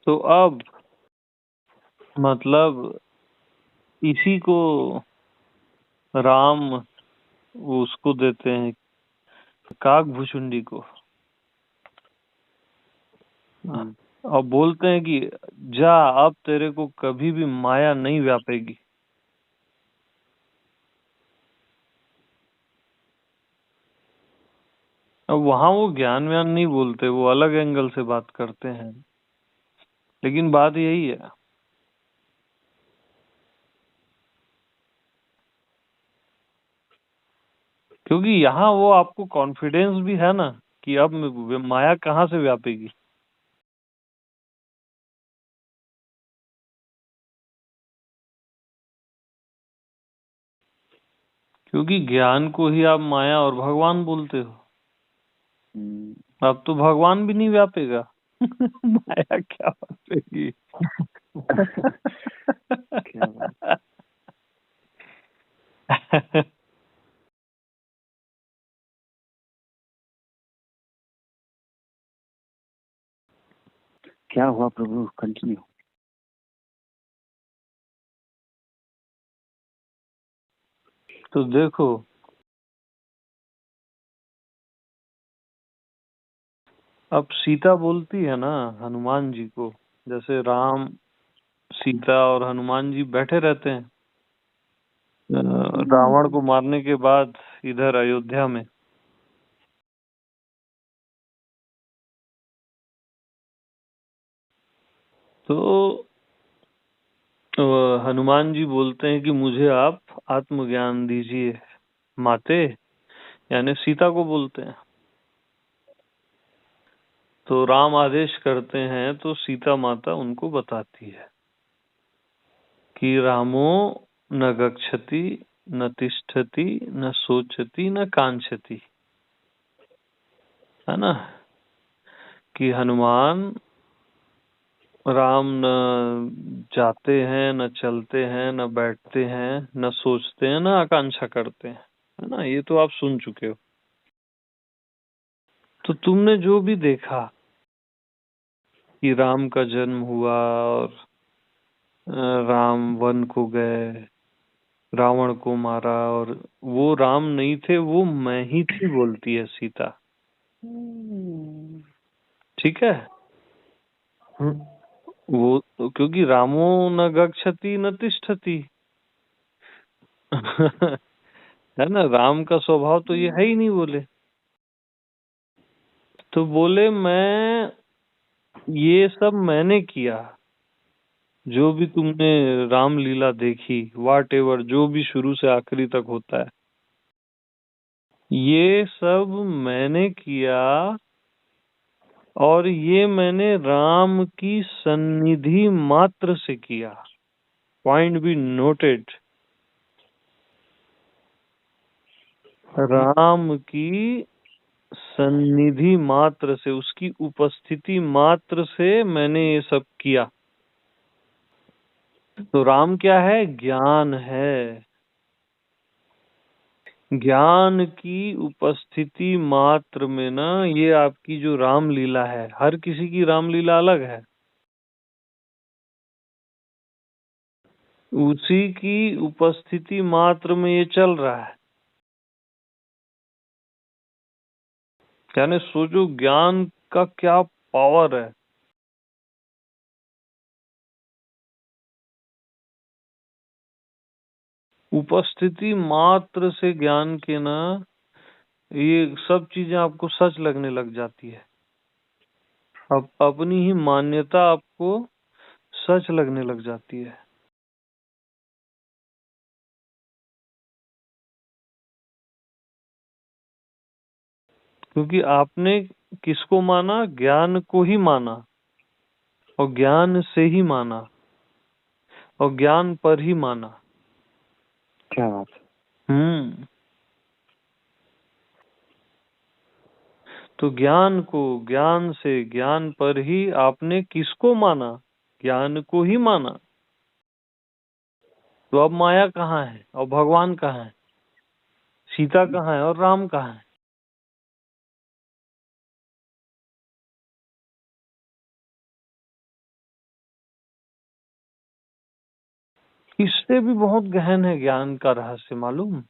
तो अब मतलब इसी को राम उसको देते हैं, काकभूषुंडी को, और बोलते हैं कि जा, अब तेरे को कभी भी माया नहीं व्यापेगी। अब वहां वो ज्ञान व्यान नहीं बोलते, वो अलग एंगल से बात करते हैं, लेकिन बात यही है। क्योंकि यहाँ वो आपको कॉन्फिडेंस भी है ना कि अब माया कहाँ से व्यापेगी। क्योंकि ज्ञान को ही आप माया और भगवान बोलते हो, अब तो भगवान भी नहीं व्यापेगा। माया क्या व्यापेगी? क्या बात। क्या हुआ प्रभु, कंटिन्यू। तो देखो, अब सीता बोलती है ना हनुमान जी को, जैसे राम, सीता और हनुमान जी बैठे रहते हैं रावण को मारने के बाद इधर अयोध्या में। तो हनुमान जी बोलते हैं कि मुझे आप आत्मज्ञान दीजिए माते, यानी सीता को बोलते हैं। तो राम आदेश करते हैं, तो सीता माता उनको बताती है कि रामो न गच्छति न तिष्ठति न सोचति न कांक्षति, है ना, कि हनुमान राम न जाते हैं, न चलते हैं, न बैठते हैं, न सोचते हैं, न आकांक्षा करते हैं, है ना। ये तो आप सुन चुके हो। तो तुमने जो भी देखा कि राम का जन्म हुआ और राम वन को गए, रावण को मारा, और वो राम नहीं थे, वो मैं ही थी, बोलती है सीता। ठीक है। वो क्योंकि रामो न गच्छति न तिष्ठति, है ना, राम का स्वभाव तो ये है ही नहीं, बोले। तो बोले मैं ये सब मैंने किया, जो भी तुमने रामलीला देखी, वाट एवर, जो भी शुरू से आखिरी तक होता है, ये सब मैंने किया, और ये मैंने राम की सन्निधि मात्र से किया। Point be noted. राम की सन्निधि मात्र से, उसकी उपस्थिति मात्र से मैंने ये सब किया। तो राम क्या है? ज्ञान है। ज्ञान की उपस्थिति मात्र में ना, ये आपकी जो रामलीला है, हर किसी की रामलीला अलग है, उसी की उपस्थिति मात्र में ये चल रहा है। यानी सोचो ज्ञान का क्या पावर है। उपस्थिति मात्र से ज्ञान के ना, ये सब चीजें आपको सच लगने लग जाती है। अब अपनी ही मान्यता आपको सच लगने लग जाती है। क्योंकि आपने किसको माना? ज्ञान को ही माना, और ज्ञान से ही माना, और ज्ञान पर ही माना। क्या बात है। तो ज्ञान को, ज्ञान से, ज्ञान पर ही आपने किसको माना? ज्ञान को ही माना। तो अब माया कहाँ है और भगवान कहाँ है? सीता कहाँ है और राम कहाँ है? इससे भी बहुत गहन है ज्ञान का रहस्य, मालूम।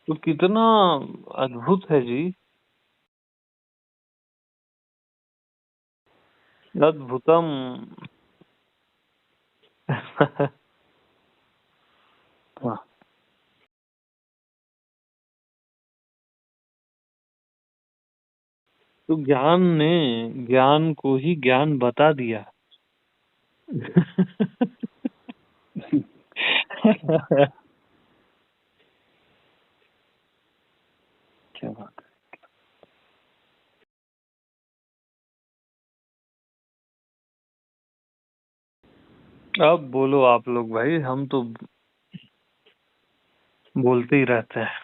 तो कितना अद्भुत है जी, अद्भुतम। वाह। तो ज्ञान ने ज्ञान को ही ज्ञान बता दिया। क्या बात है। अब बोलो आप लोग भाई, हम तो बोलते ही रहते हैं।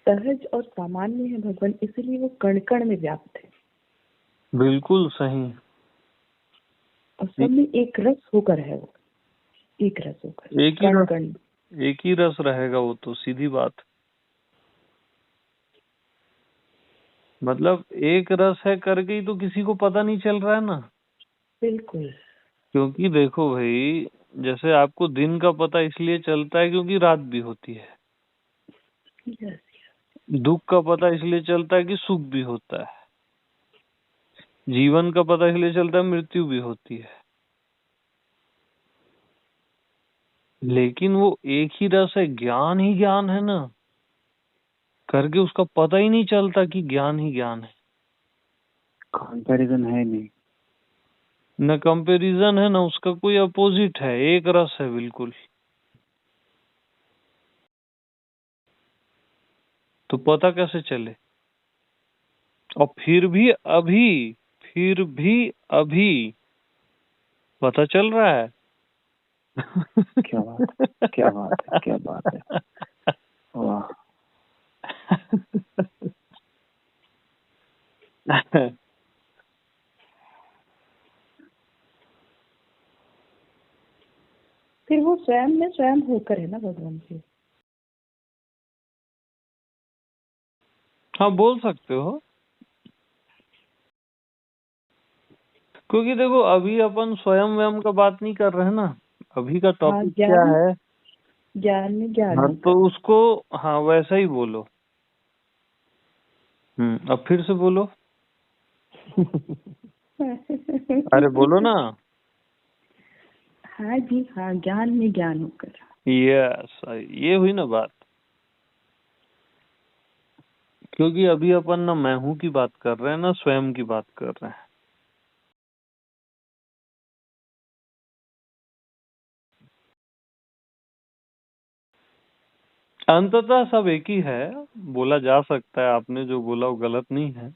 सहज और सामान्य है भगवान, इसलिए वो कण कण में व्याप्त है, बिल्कुल सही। और सब में एक रस होकर है वो, एक रस होकर, एक ही कण रस, कण। एक ही रस रहेगा वो, तो सीधी बात। मतलब एक रस है करके ही तो किसी को पता नहीं चल रहा है ना। बिल्कुल। क्योंकि देखो भाई, जैसे आपको दिन का पता इसलिए चलता है क्योंकि रात भी होती है। यस। दुख का पता इसलिए चलता है कि सुख भी होता है। जीवन का पता इसलिए चलता है मृत्यु भी होती है। लेकिन वो एक ही रस है, ज्ञान ही ज्ञान है ना, करके उसका पता ही नहीं चलता कि ज्ञान ही ज्ञान है। कंपैरिजन है नहीं। न कंपैरिजन है, न उसका कोई अपोजिट है, एक रस है बिल्कुल। तो पता कैसे चले? और फिर भी अभी पता चल रहा है। क्या बात है, क्या बात है, क्या बात है। वाह। फिर वो स्वयं में स्वयं होकर है ना भगवान जी। हाँ, बोल सकते हो। क्योंकि देखो, अभी अपन स्वयं व्यम का बात नहीं कर रहे हैं ना। अभी का हाँ, टॉपिक क्या है? ज्ञान में ज्ञान हाँ होकर। तो उसको, हाँ वैसा ही बोलो। अब फिर से बोलो। अरे बोलो ना। हाँ जी हाँ, ज्ञान में ज्ञान होकर। यस, ये हुई ना बात। क्योंकि अभी अपन ना मैं हूँ की बात कर रहे हैं ना स्वयं की बात कर रहे हैं। अंततः सब एक ही है, बोला जा सकता है। आपने जो बोला वो गलत नहीं है।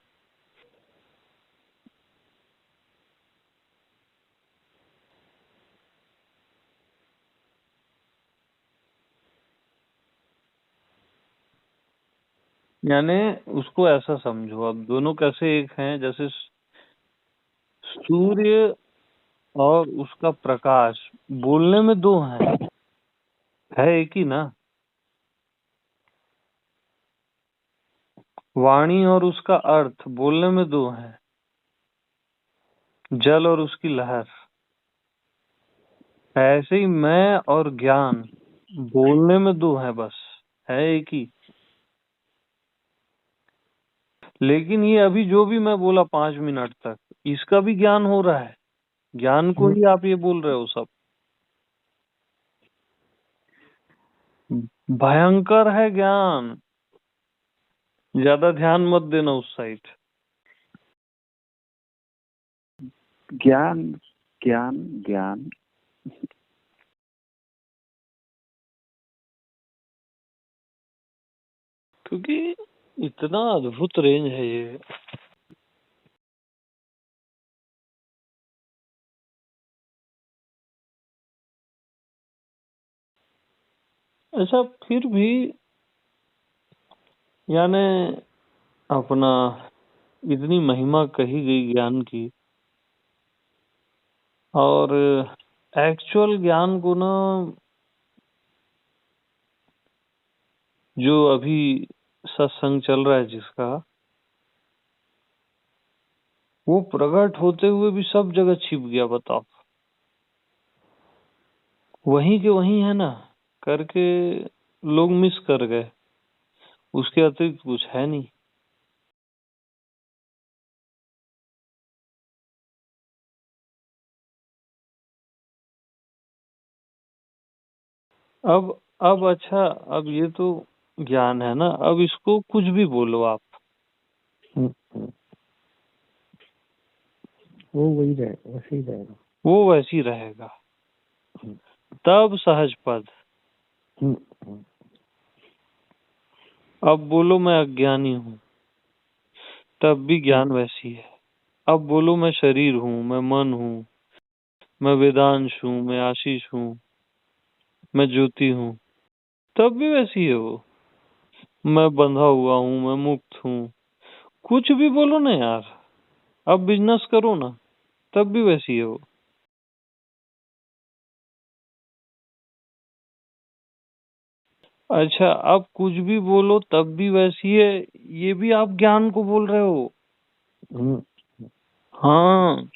यानी उसको ऐसा समझो, अब दोनों कैसे एक हैं, जैसे सूर्य और उसका प्रकाश बोलने में दो हैं, है एक ही ना। वाणी और उसका अर्थ बोलने में दो हैं, जल और उसकी लहर। ऐसे ही मैं और ज्ञान बोलने में दो हैं, बस है एक ही। लेकिन ये अभी जो भी मैं बोला 5 मिनट तक, इसका भी ज्ञान हो रहा है। ज्ञान को ही आप ये बोल रहे हो सब। भयंकर है ज्ञान, ज्यादा ध्यान मत देना उस साइड। ज्ञान ज्ञान ज्ञान। क्योंकि इतना अद्भुत रेंज है ये। अच्छा फिर भी यानी अपना इतनी महिमा कही गई ज्ञान की, और एक्चुअल ज्ञान को ना जो अभी सत्संग चल रहा है जिसका, वो प्रकट होते हुए भी सब जगह छिप गया। बताओ, वहीं के वहीं है ना, करके लोग मिस कर गए। उसके अतिरिक्त कुछ है नहीं। अब अच्छा, अब ये तो ज्ञान है ना, अब इसको कुछ भी बोलो आप, वो वही रहेगा, वैसे ही रहेगा। वो वैसी रहेगा। तब सहज पद। अब बोलो मैं अज्ञानी हूँ, तब भी ज्ञान वैसी है। अब बोलो मैं शरीर हूँ, मैं मन हूँ, मैं वेदांश हूँ, मैं आशीष हूँ, मैं ज्योति हूँ, तब भी वैसी है वो। मैं बंधा हुआ हूँ, मैं मुक्त हूँ, कुछ भी बोलो ना यार। अब बिजनेस करो ना, तब भी वैसी है वो। अच्छा, अब कुछ भी बोलो तब भी वैसी है, ये भी आप ज्ञान को बोल रहे हो। हाँ,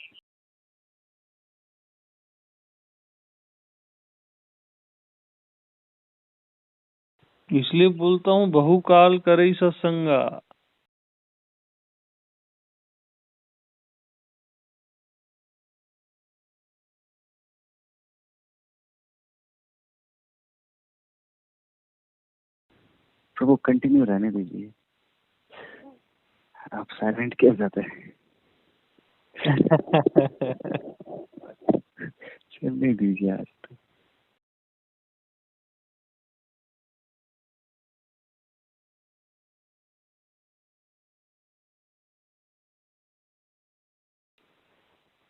इसलिए बोलता हूँ बहुकाल करई सत्संगा। प्रभु कंटिन्यू रहने दीजिए, आप साइलेंट क्यों जाते हैं? चलने दीजिए आज तो।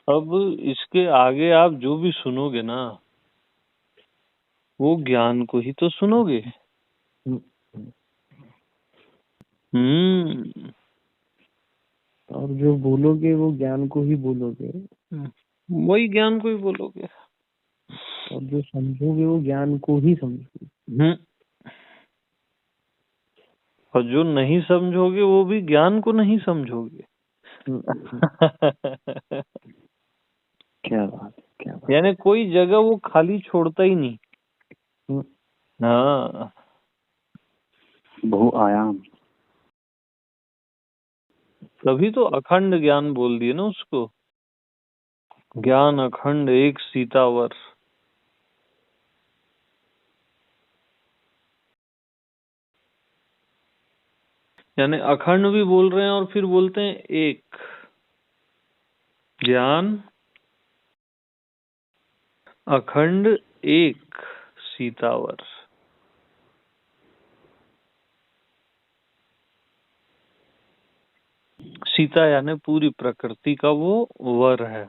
अब इसके आगे आप जो भी सुनोगे ना, वो ज्ञान को ही तो सुनोगे। और जो बोलोगे वो ज्ञान को ही बोलोगे, वही ज्ञान को ही बोलोगे। और जो समझोगे वो ज्ञान को ही समझोगे। और जो नहीं समझोगे वो भी ज्ञान को नहीं समझोगे। क्या बात, क्या बात। यानी कोई जगह वो खाली छोड़ता ही नहीं। हाँ, बहुआयाम। तभी तो अखंड ज्ञान बोल दिए ना उसको। ज्ञान अखंड एक सीतावर। यानी अखंड भी बोल रहे हैं और फिर बोलते हैं एक। ज्ञान अखंड एक सीतावर। सीता यानी पूरी प्रकृति का वो वर है।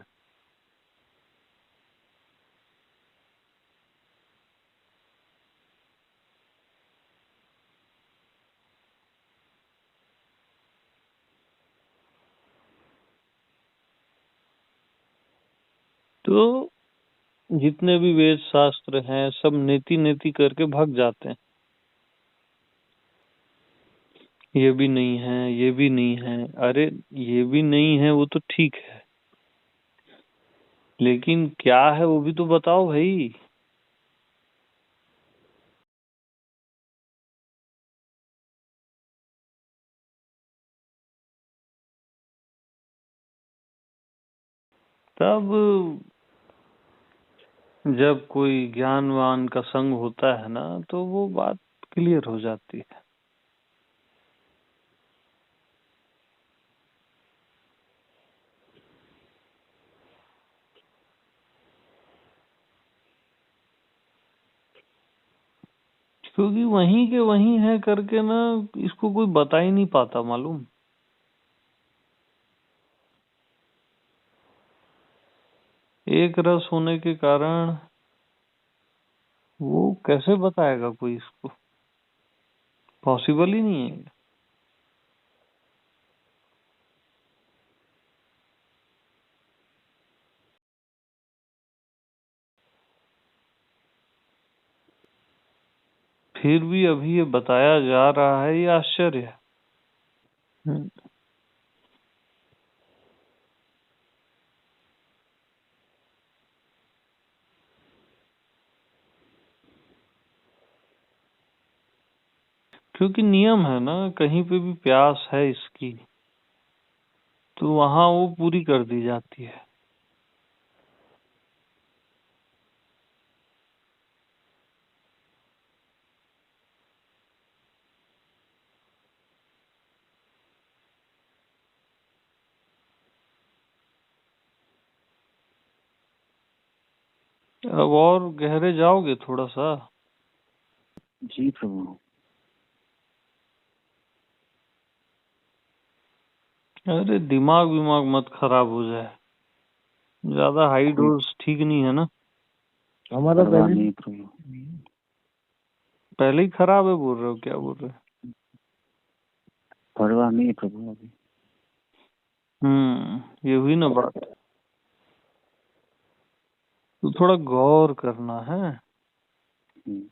तो जितने भी वेद शास्त्र हैं सब नेति नेति करके भाग जाते हैं। ये भी नहीं है, ये भी नहीं है। अरे ये भी नहीं है वो तो ठीक है, लेकिन क्या है वो भी तो बताओ भाई। तब जब कोई ज्ञानवान का संग होता है ना तो वो बात क्लियर हो जाती है। क्योंकि वहीं के वहीं है करके ना इसको कोई बता ही नहीं पाता, मालूम। एक रस होने के कारण वो कैसे बताएगा कोई इसको। पॉसिबल ही नहीं है। फिर भी अभी ये बताया जा रहा है, ये आश्चर्य है। हम्म। क्योंकि नियम है ना, कहीं पे भी प्यास है इसकी तो वहां वो पूरी कर दी जाती है। अब और गहरे जाओगे थोड़ा सा। जी प्रभु। अरे दिमाग विमाग मत खराब हो जाए, ज्यादा हाई कोई डोज ठीक नहीं है ना। हमारा परवाह पहले नहीं प्रभु। पहले ही खराब है बोल रहे हो, क्या बोल रहे हो? परवाह नहीं प्रभु अभी। ये हुई ना बात। तो थोड़ा गौर करना है। हम्म।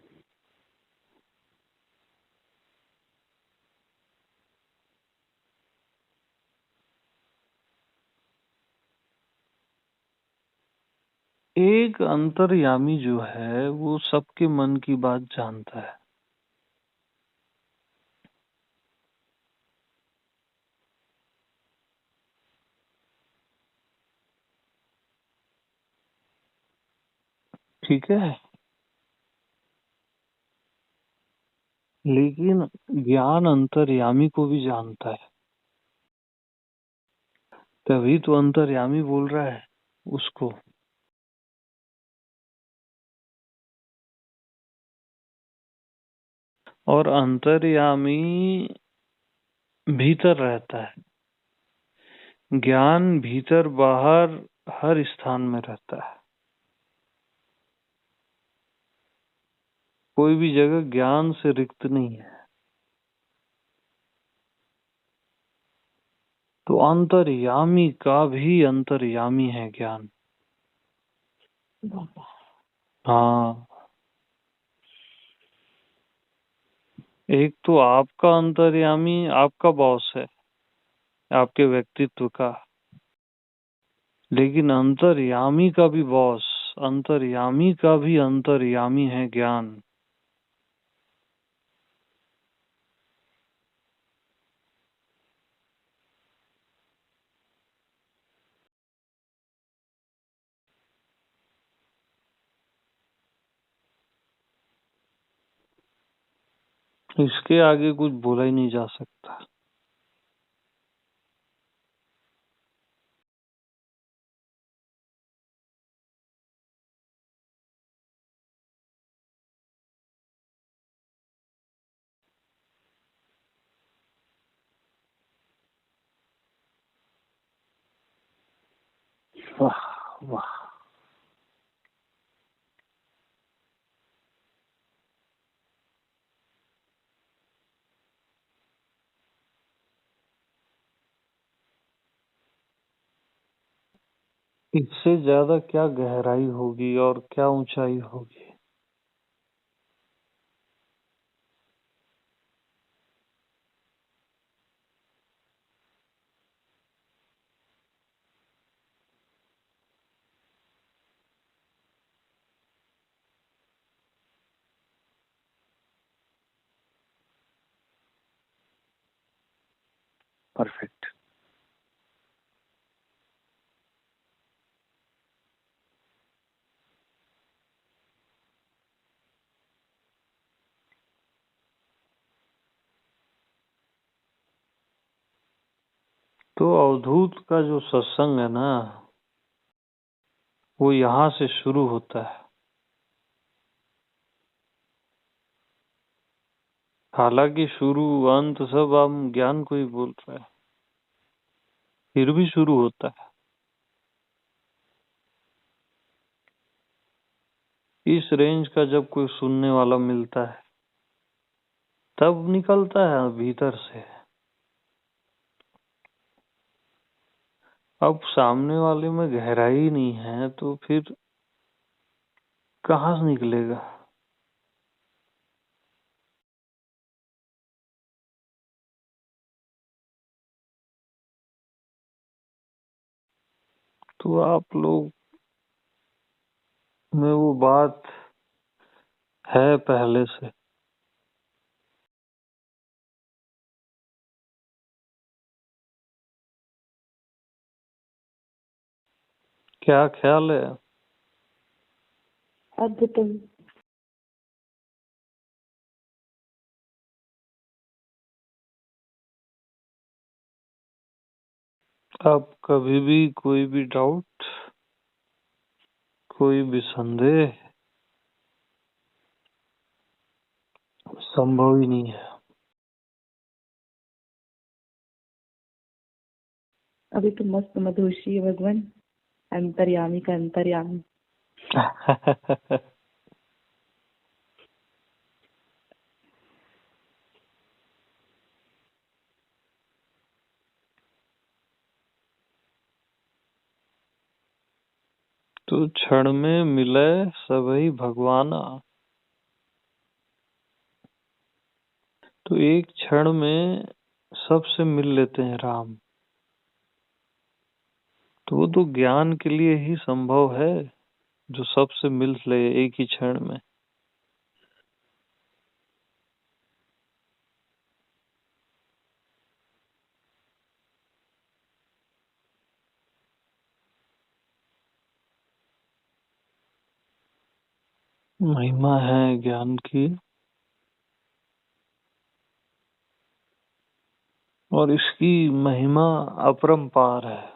एक अंतर्यामी जो है वो सबके मन की बात जानता है। ठीक है, लेकिन ज्ञान अंतर्यामी को भी जानता है। तभी तो अंतर्यामी बोल रहा है उसको। और अंतर्यामी भीतर रहता है, ज्ञान भीतर बाहर हर स्थान में रहता है। कोई भी जगह ज्ञान से रिक्त नहीं है। तो अंतर्यामी का भी अंतर्यामी है ज्ञान। हाँ, एक तो आपका अंतर्यामी आपका बॉस है, आपके व्यक्तित्व का। लेकिन अंतर्यामी का भी बॉस, अंतर्यामी का भी अंतर्यामी है ज्ञान। इसके आगे कुछ बोला ही नहीं जा सकता। वाह वाह। इससे ज्यादा क्या गहराई होगी और क्या ऊंचाई होगी। परफेक्ट। तो अवधूत का जो सत्संग है ना, वो यहाँ से शुरू होता है। हालांकि शुरू अंत सब हम ज्ञान को ही बोल रहे हैं, फिर भी शुरू होता है। इस रेंज का जब कोई सुनने वाला मिलता है तब निकलता है भीतर से। अब सामने वाले में गहराई ही नहीं है तो फिर कहाँ से निकलेगा। तो आप लोग में वो बात है पहले से। क्या ख्याल है। अद्भुतम। अब कभी भी कोई भी डाउट, कोई भी संदेह संभव ही नहीं है। अभी तो मस्त मधुशी है भगवान, अंतर्यामी का अंतर्यामी। तो क्षण में मिले सबही भगवाना। तो एक क्षण में सबसे मिल लेते हैं राम। तो वो तो ज्ञान के लिए ही संभव है, जो सबसे मिल ले एक ही क्षण में। महिमा है ज्ञान की, और इसकी महिमा अपरंपार है।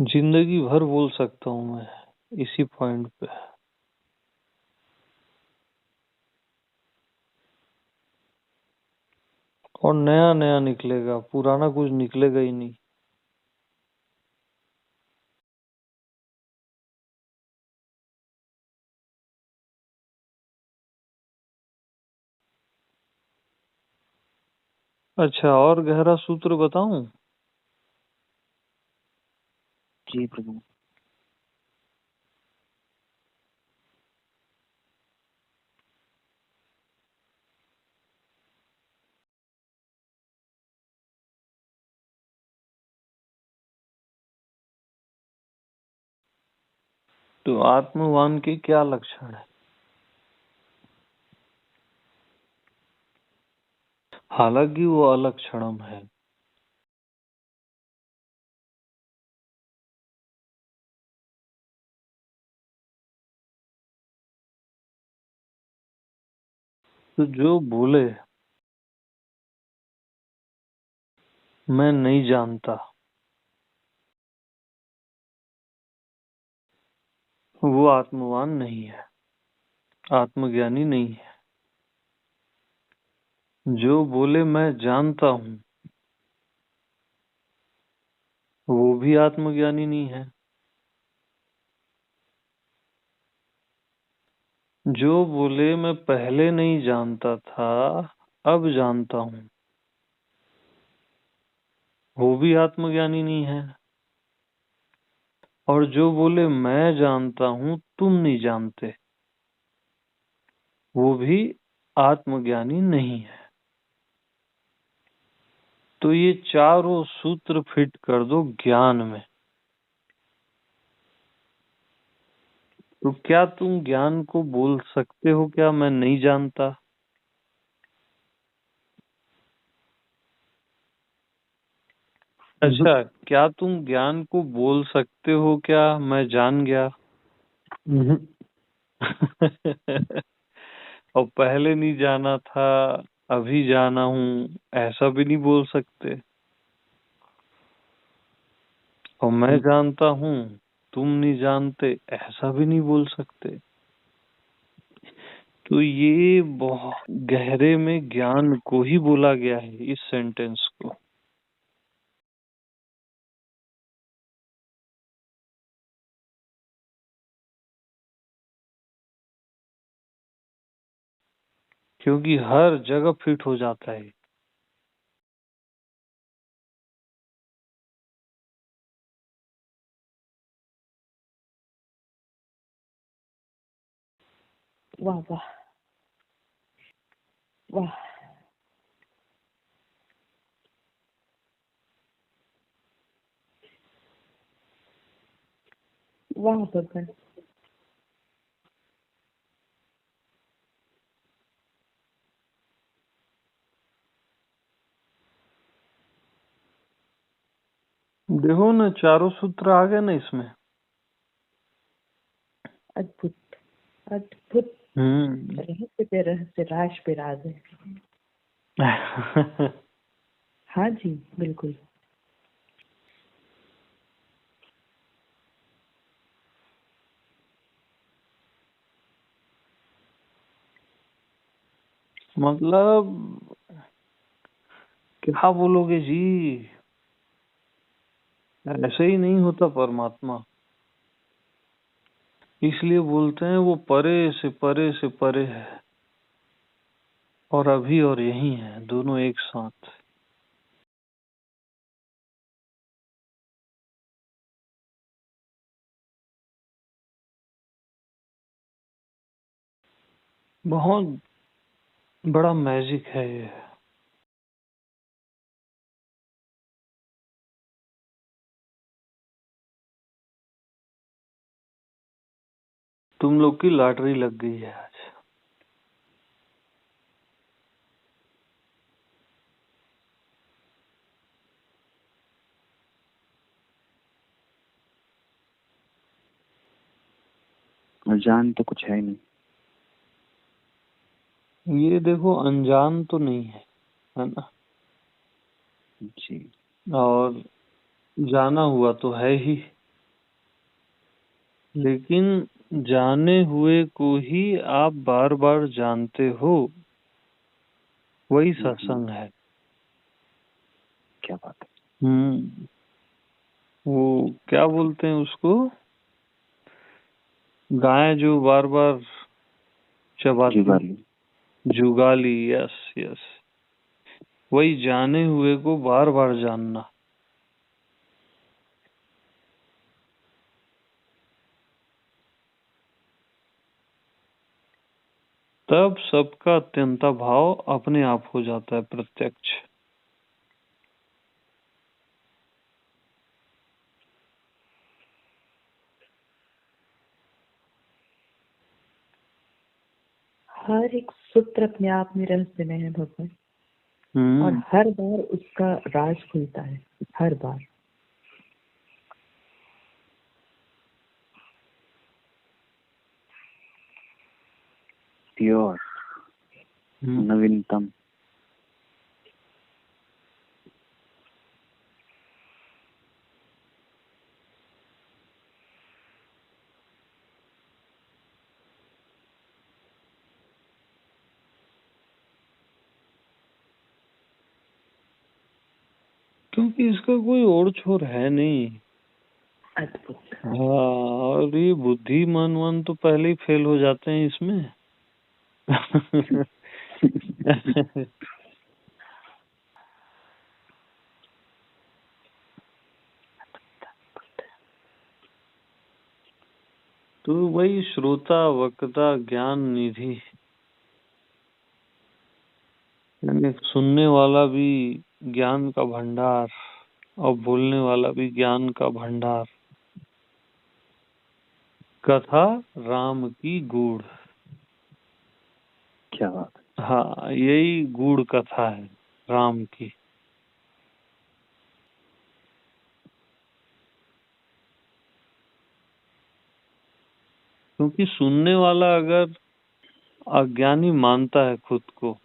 जिंदगी भर बोल सकता हूँ मैं इसी पॉइंट पे। और नया नया निकलेगा, पुराना कुछ निकलेगा ही नहीं। अच्छा, और गहरा सूत्र बताऊं। जी प्रभु। तो आत्मवान के क्या लक्षण है। हालांकि वो अलक्षणम है। तो जो बोले मैं नहीं जानता, वो आत्मवान नहीं है, आत्मज्ञानी नहीं है। जो बोले मैं जानता हूँ, वो भी आत्मज्ञानी नहीं है। जो बोले मैं पहले नहीं जानता था, अब जानता हूँ, वो भी आत्मज्ञानी नहीं है। और जो बोले मैं जानता हूँ तुम नहीं जानते, वो भी आत्मज्ञानी नहीं है। तो ये चारों सूत्र फिट कर दो ज्ञान में। तो क्या तुम ज्ञान को बोल सकते हो क्या मैं नहीं जानता? अच्छा, क्या तुम ज्ञान को बोल सकते हो क्या मैं जान गया? और पहले नहीं जाना था, अभी जाना हूँ, ऐसा भी नहीं बोल सकते। और मैं जानता हूँ, तुम नहीं जानते, ऐसा भी नहीं बोल सकते। तो ये बहुत गहरे में ज्ञान को ही बोला गया है इस सेंटेंस को। क्योंकि हर जगह फिट हो जाता है। वाह वाह वाह। वाह भगवान। देखो ना, चारों सूत्र आ गए ना इसमें। अद्भुत अद्भुत। हम्म। रहस्य पे रहस्य, राज पे राज है। हाँ जी बिल्कुल। मतलब क्या बोलोगे जी, ऐसे ही नहीं होता परमात्मा। इसलिए बोलते हैं वो परे से परे है, और अभी और यही है, दोनों एक साथ। बहुत बड़ा मैजिक है ये। तुम लोग की लॉटरी लग गई है आज। और जान तो कुछ है ही नहीं। ये देखो, अनजान तो नहीं है ना? जी। और जाना हुआ तो है ही, लेकिन जाने हुए को ही आप बार बार जानते हो, वही सत्संग है। क्या बात है। वो क्या बोलते हैं उसको, गाय जो बार बार चबाती, जुगाली। जुगाली। यस यस, वही जाने हुए को बार बार जानना। तब सबका अत्यंता भाव अपने आप हो जाता है प्रत्यक्ष। हर एक सूत्र अपने आप में रहस्यमय है भगवान। और हम्म। हर बार उसका राज खुलता है, हर बार। प्योर। नवीनतम। क्योंकि इसका कोई और छोर है नहीं। अद्भुत। हाँ, और ये बुद्धिमान मन तो पहले ही फेल हो जाते हैं इसमें। तो वही श्रोता वक्ता ज्ञान निधि, यानी सुनने वाला भी ज्ञान का भंडार और बोलने वाला भी ज्ञान का भंडार। कथा राम की गूढ़। क्या बात है। हाँ, यही गूढ़ कथा है राम की। क्योंकि सुनने वाला अगर अज्ञानी मानता है खुद को,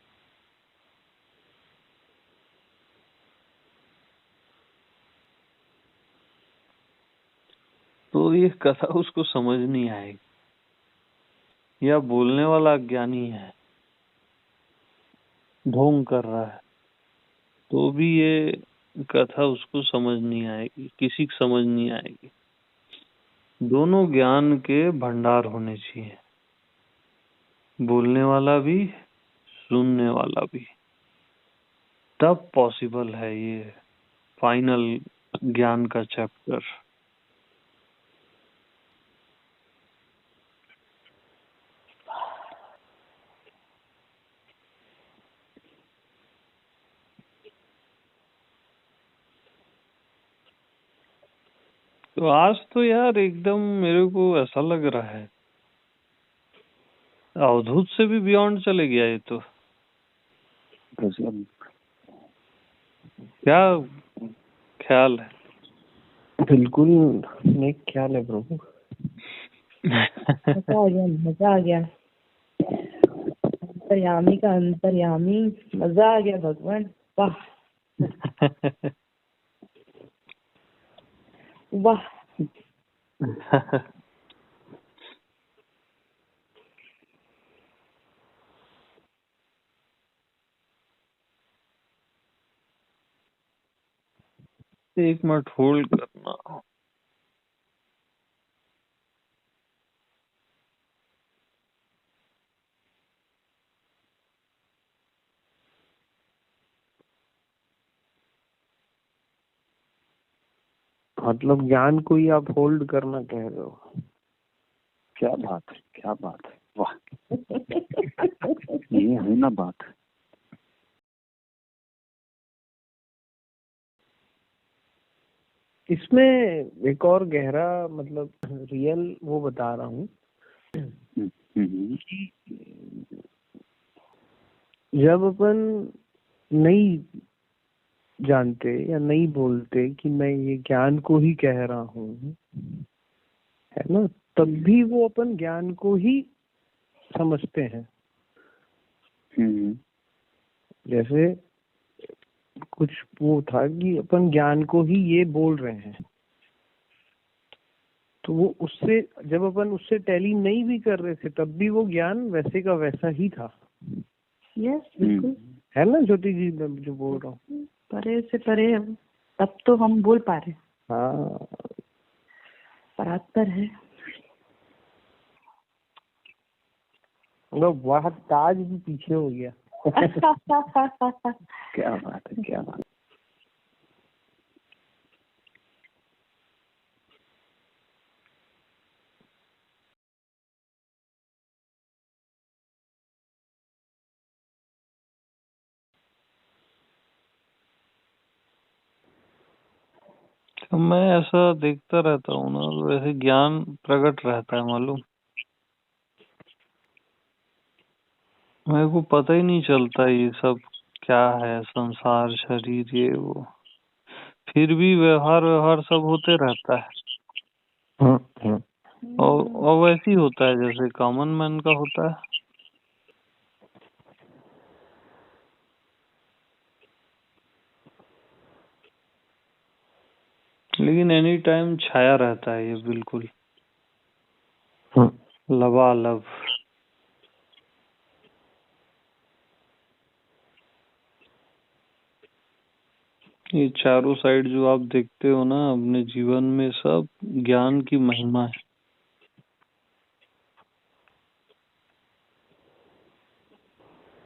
तो ये कथा उसको समझ नहीं आएगी। या बोलने वाला अज्ञानी है, ढोंग कर रहा है, तो भी ये कथा उसको समझ नहीं आएगी, किसी को समझ नहीं आएगी। दोनों ज्ञान के भंडार होने चाहिए, बोलने वाला भी सुनने वाला भी, तब पॉसिबल है ये फाइनल ज्ञान का चैप्टर। तो आज तो यार एकदम मेरे को ऐसा लग रहा है अवधूत से भी बियॉन्ड चले गया ये तो। गजब। क्या ख्याल है? बिल्कुल नेक ख्याल है प्रभु। मजा आ गया, मजा आ गया। अंतर्यामी का अंतर्यामी, मजा आ गया भगवान। वाह वाह। एक मिनट होल्ड करना। मतलब ज्ञान को ही आप होल्ड करना कह रहे हो। क्या बात है, क्या बात है, वाह। ये है ना बात। इसमें एक और गहरा मतलब रियल वो बता रहा हूँ कि जब अपन नहीं जानते या नहीं बोलते कि मैं ये ज्ञान को ही कह रहा हूँ, है ना, तब भी वो अपन ज्ञान को ही समझते हैं। जैसे कुछ वो था कि अपन ज्ञान को ही ये बोल रहे हैं, तो वो उससे जब अपन उससे टैली नहीं भी कर रहे थे तब भी वो ज्ञान वैसे का वैसा ही था। यस बिल्कुल, है ना ज्योति जी, मैं जो बोल रहा हूँ परे से परे। अब तो हम बोल पा रहे। हाँ, परात्पर है। मतलब वह ताज भी पीछे हो गया। क्या बात है, क्या बात। तो मैं ऐसा देखता रहता हूँ ना, तो ऐसे ज्ञान प्रकट रहता है मालूम। मेरे को पता ही नहीं चलता ये सब क्या है, संसार, शरीर, ये वो, फिर भी व्यवहार सब होते रहता है। और वैसे ही होता है जैसे कॉमन मैन का होता है। लेकिन एनी टाइम छाया रहता है ये, बिल्कुल हाँ। लबालब। ये चारों साइड जो आप देखते हो ना अपने जीवन में, सब ज्ञान की महिमा है।